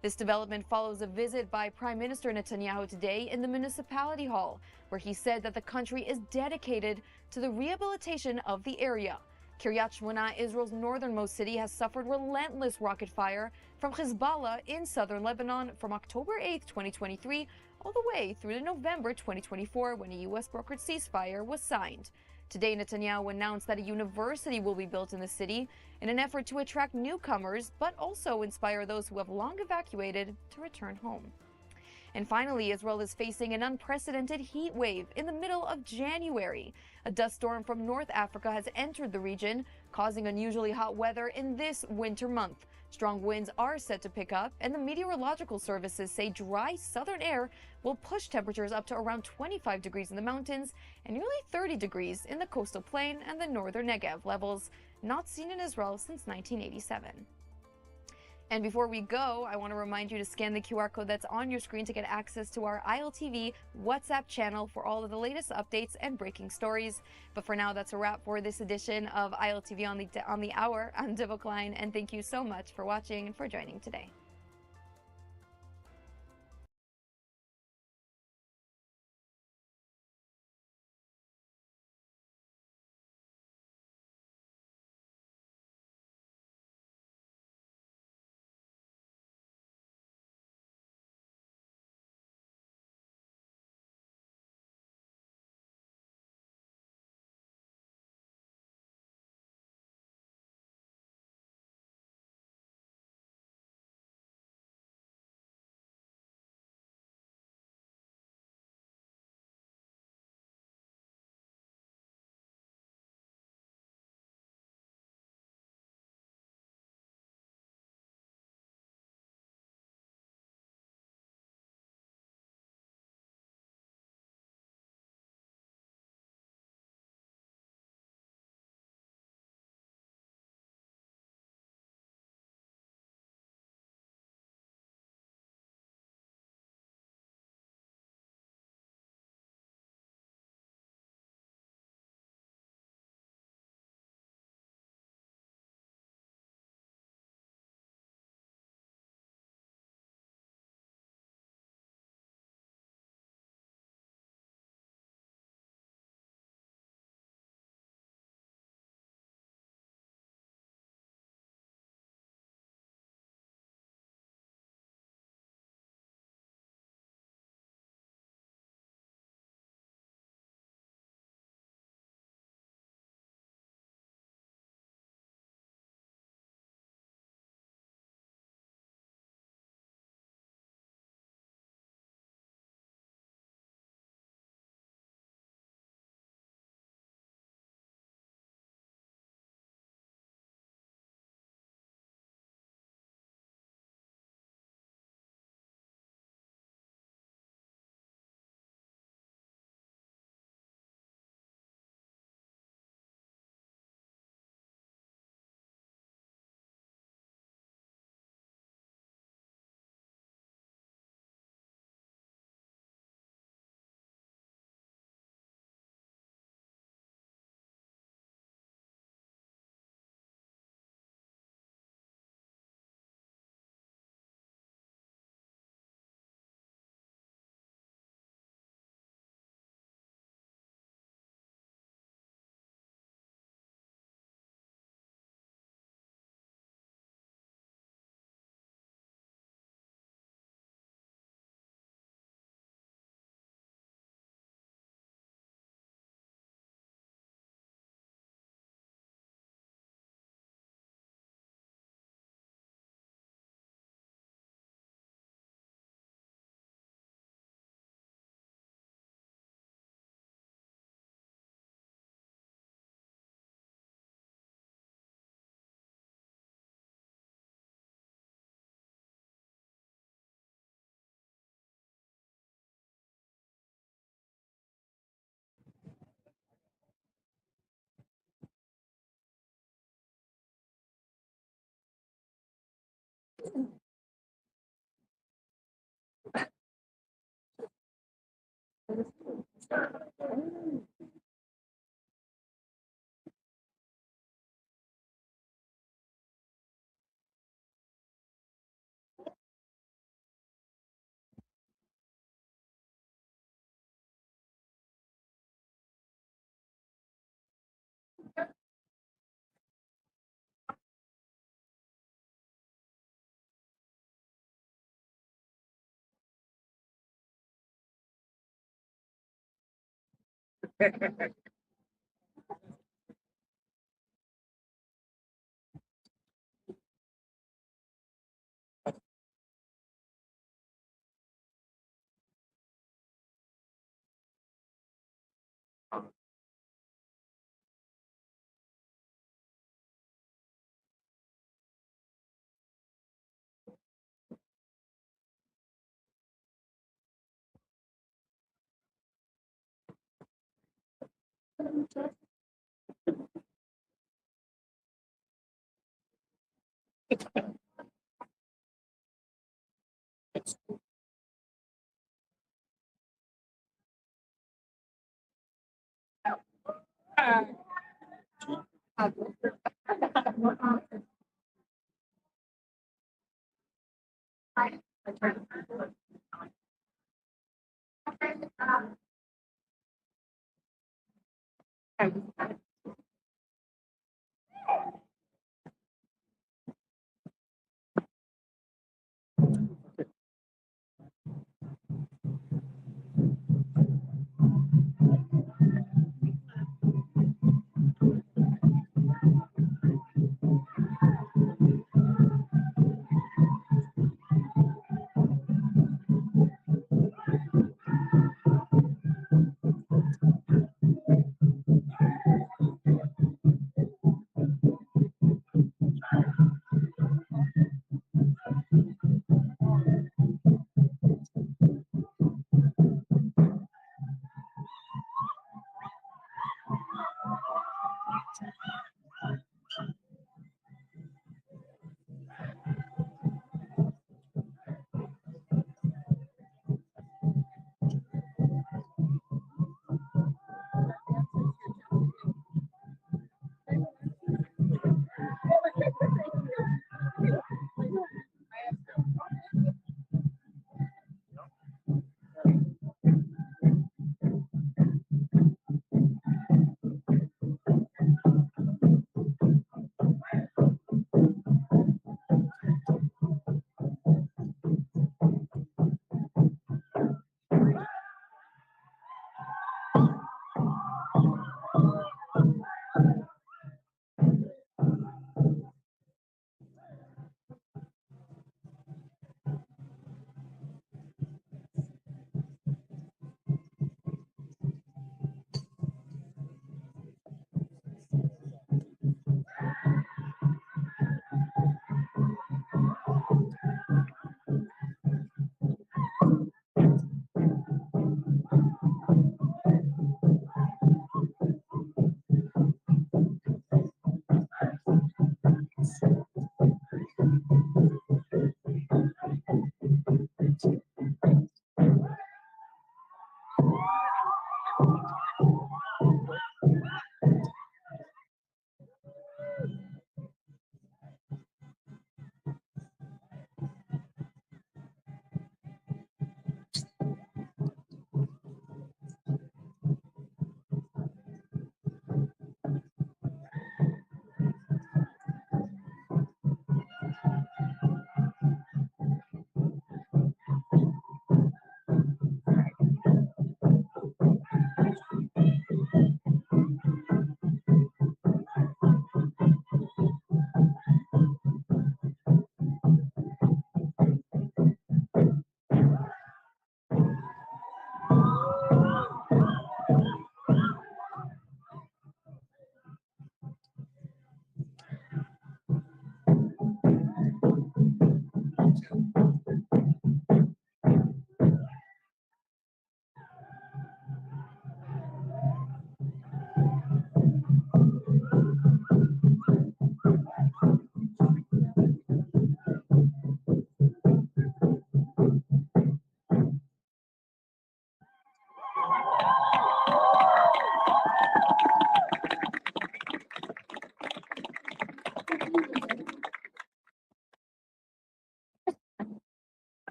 This development follows a visit by Prime Minister Netanyahu today in the municipality hall, where he said that the country is dedicated to the rehabilitation of the area. Kiryat Shmona, Israel's northernmost city, has suffered relentless rocket fire from Hezbollah in southern Lebanon from October 8, 2023, all the way through to November 2024, when a U.S.-brokered ceasefire was signed. Today, Netanyahu announced that a university will be built in the city in an effort to attract newcomers, but also inspire those who have long evacuated to return home. And finally, Israel is facing an unprecedented heat wave in the middle of January. A dust storm from North Africa has entered the region, causing unusually hot weather in this winter month. Strong winds are set to pick up, and the meteorological services say dry southern air will push temperatures up to around 25 degrees in the mountains and nearly 30 degrees in the coastal plain and the northern Negev, levels not seen in Israel since 1987. And before we go, I want to remind you to scan the QR code that's on your screen to get access to our ILTV WhatsApp channel for all of the latest updates and breaking stories. But for now, that's a wrap for this edition of ILTV on the hour. I'm Diva Klein, and thank you so much for watching and for joining today.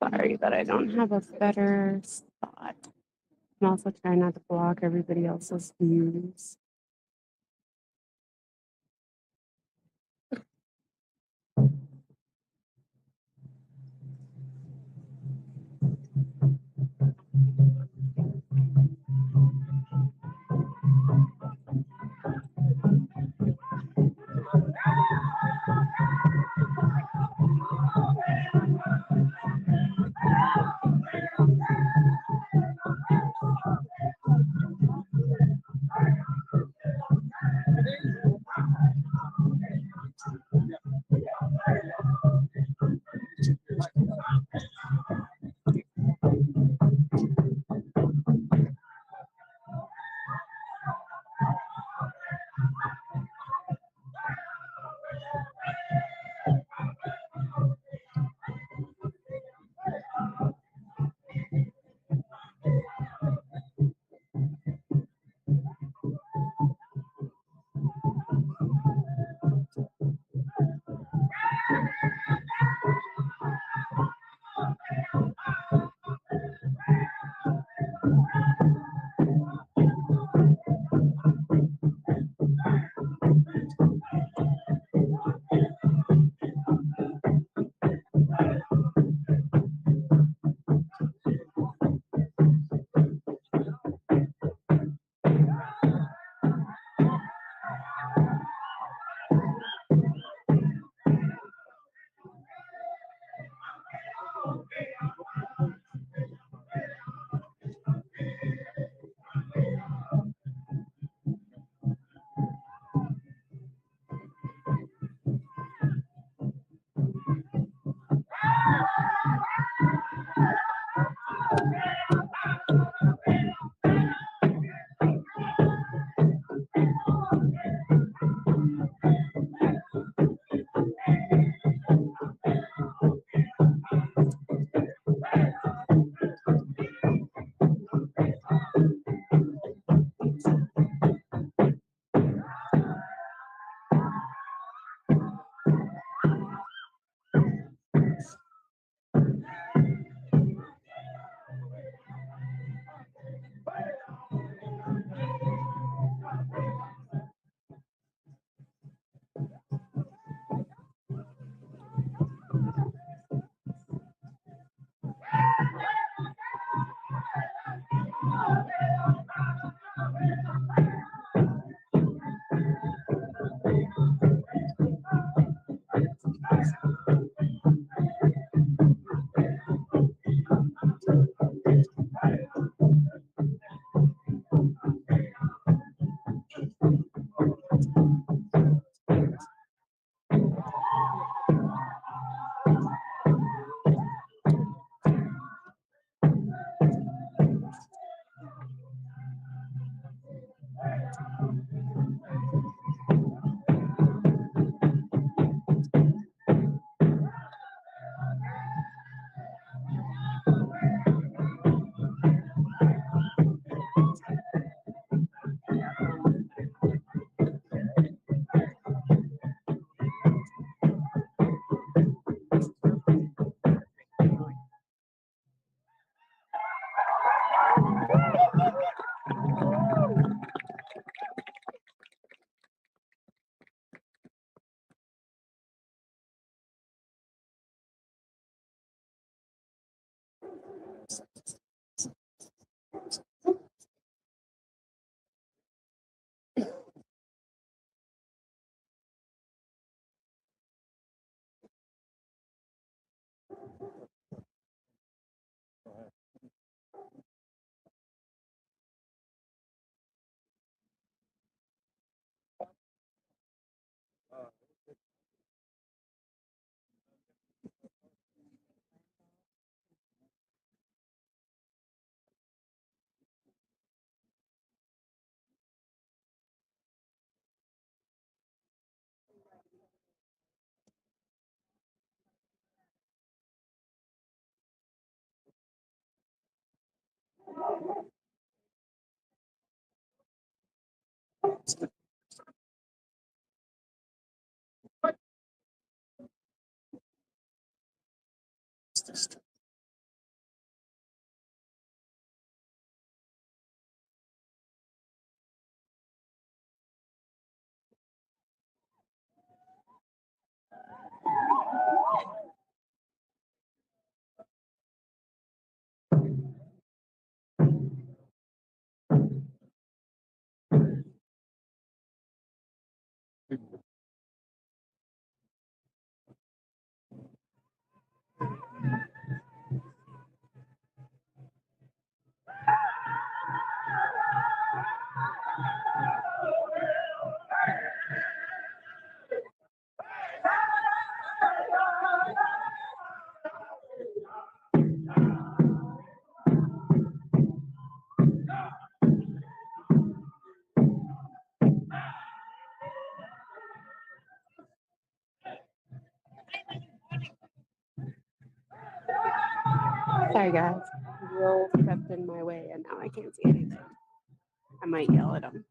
Sorry that I don't have a better spot. I'm also trying not to block everybody else's views. Sorry, guys. Will stepped in my way and now I can't see anything. I might yell at him.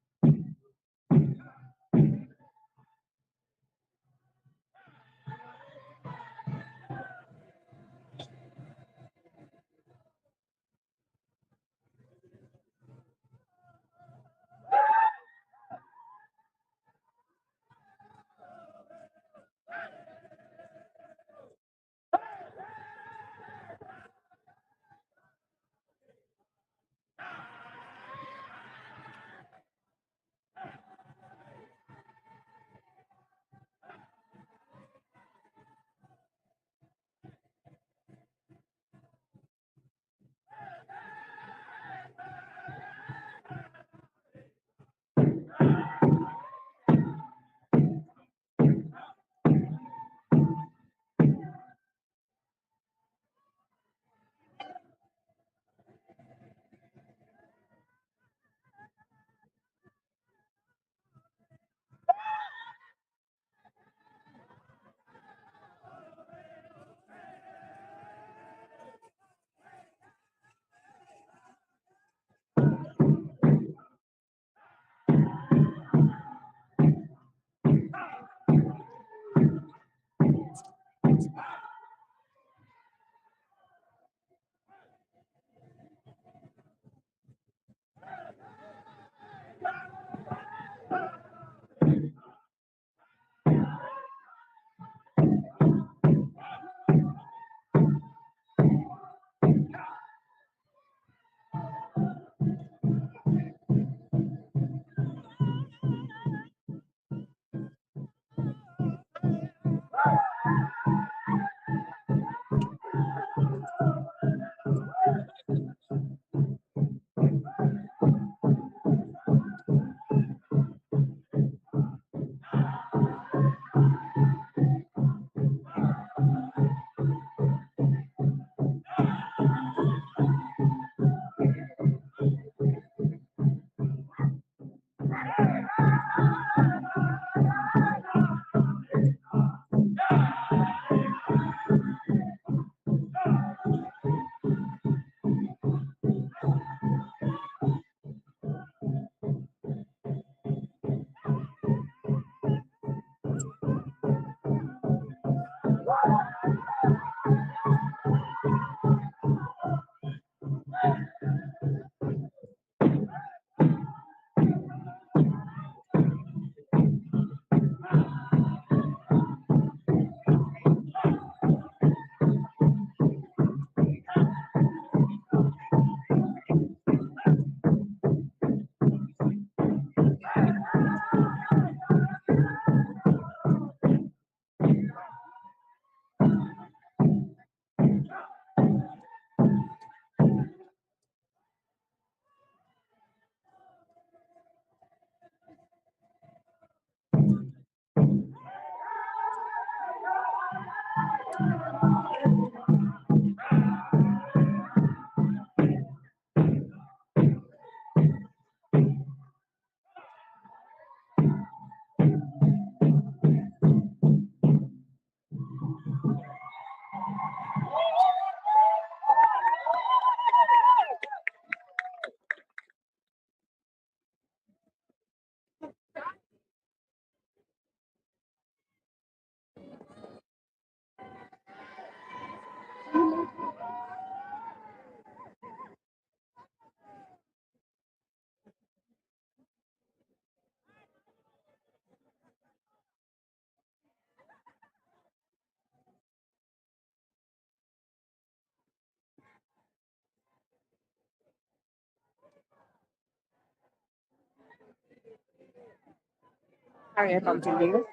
Sorry, I bumped into you.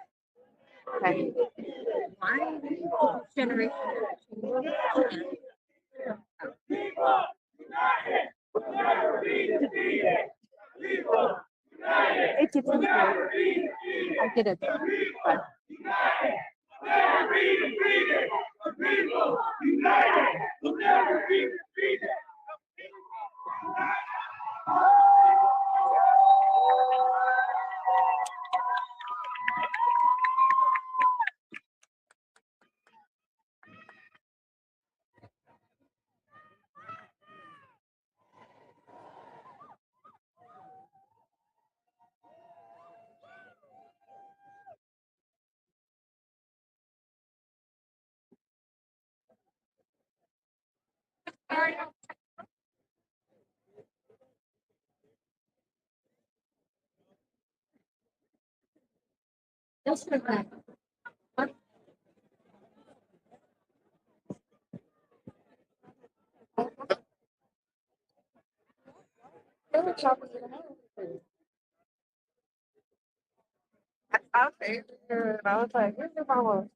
Okay. My generation. It did. I did it. But that's okay. I figured. I was like, where's your mama?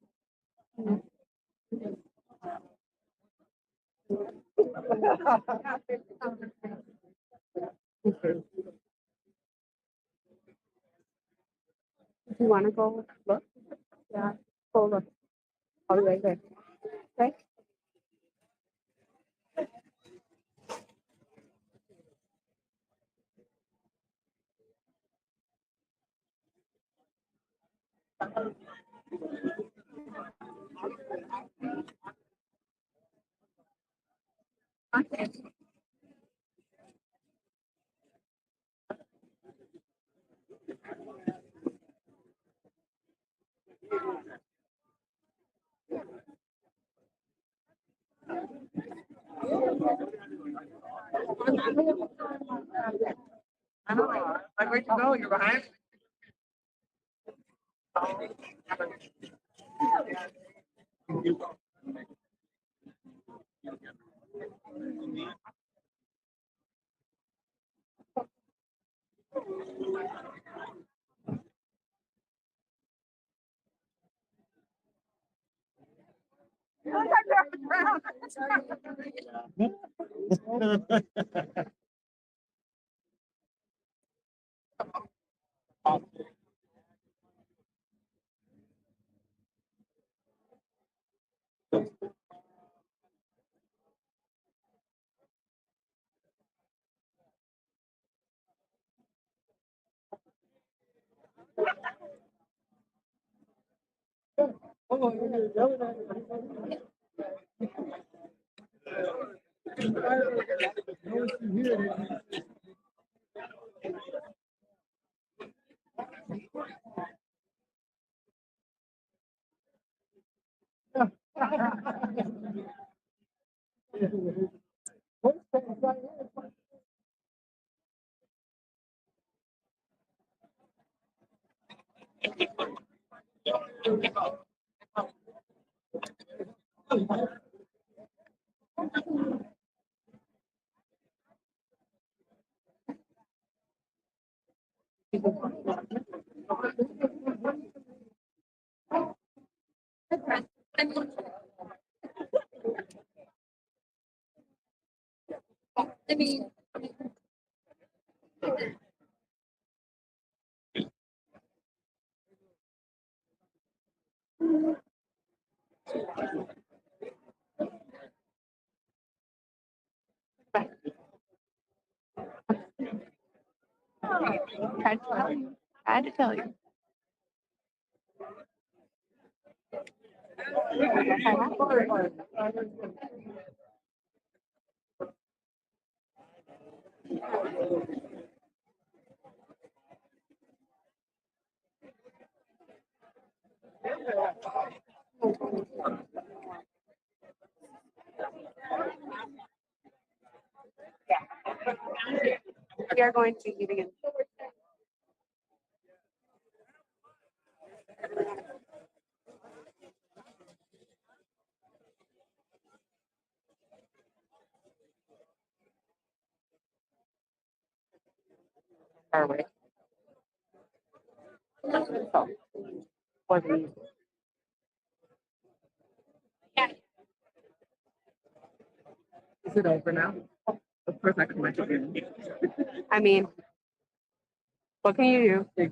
If you want to go look, yeah, go look. I'll be right there. Okay. Okay. I don't know. Like, where'd you go? You're behind? I mean, tried to tell you. I had to tell you. We are going to eat again. Are we? So, wasn't easy. Is it over now? Of course I come back again. I mean, what can you do?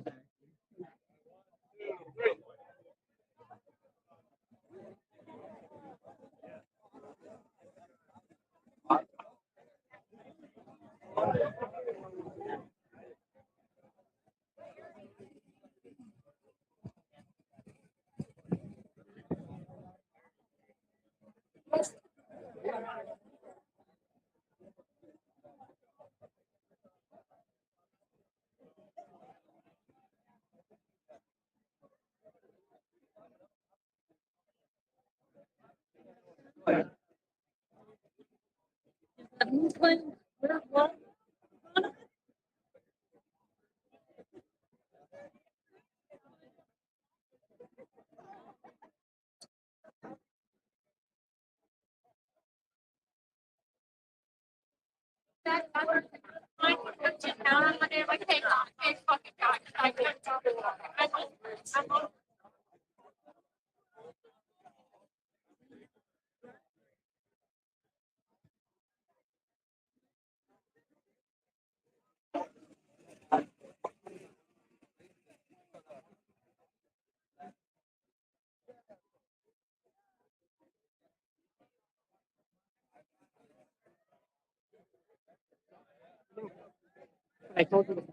I told you.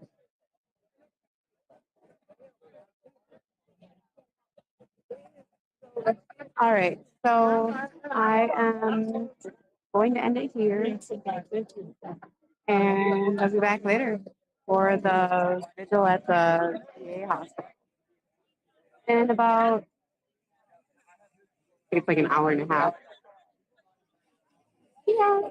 All right, so I am going to end it here, and I'll be back later for the vigil at the VA hospital. In about, it's like an hour and a half. Yeah.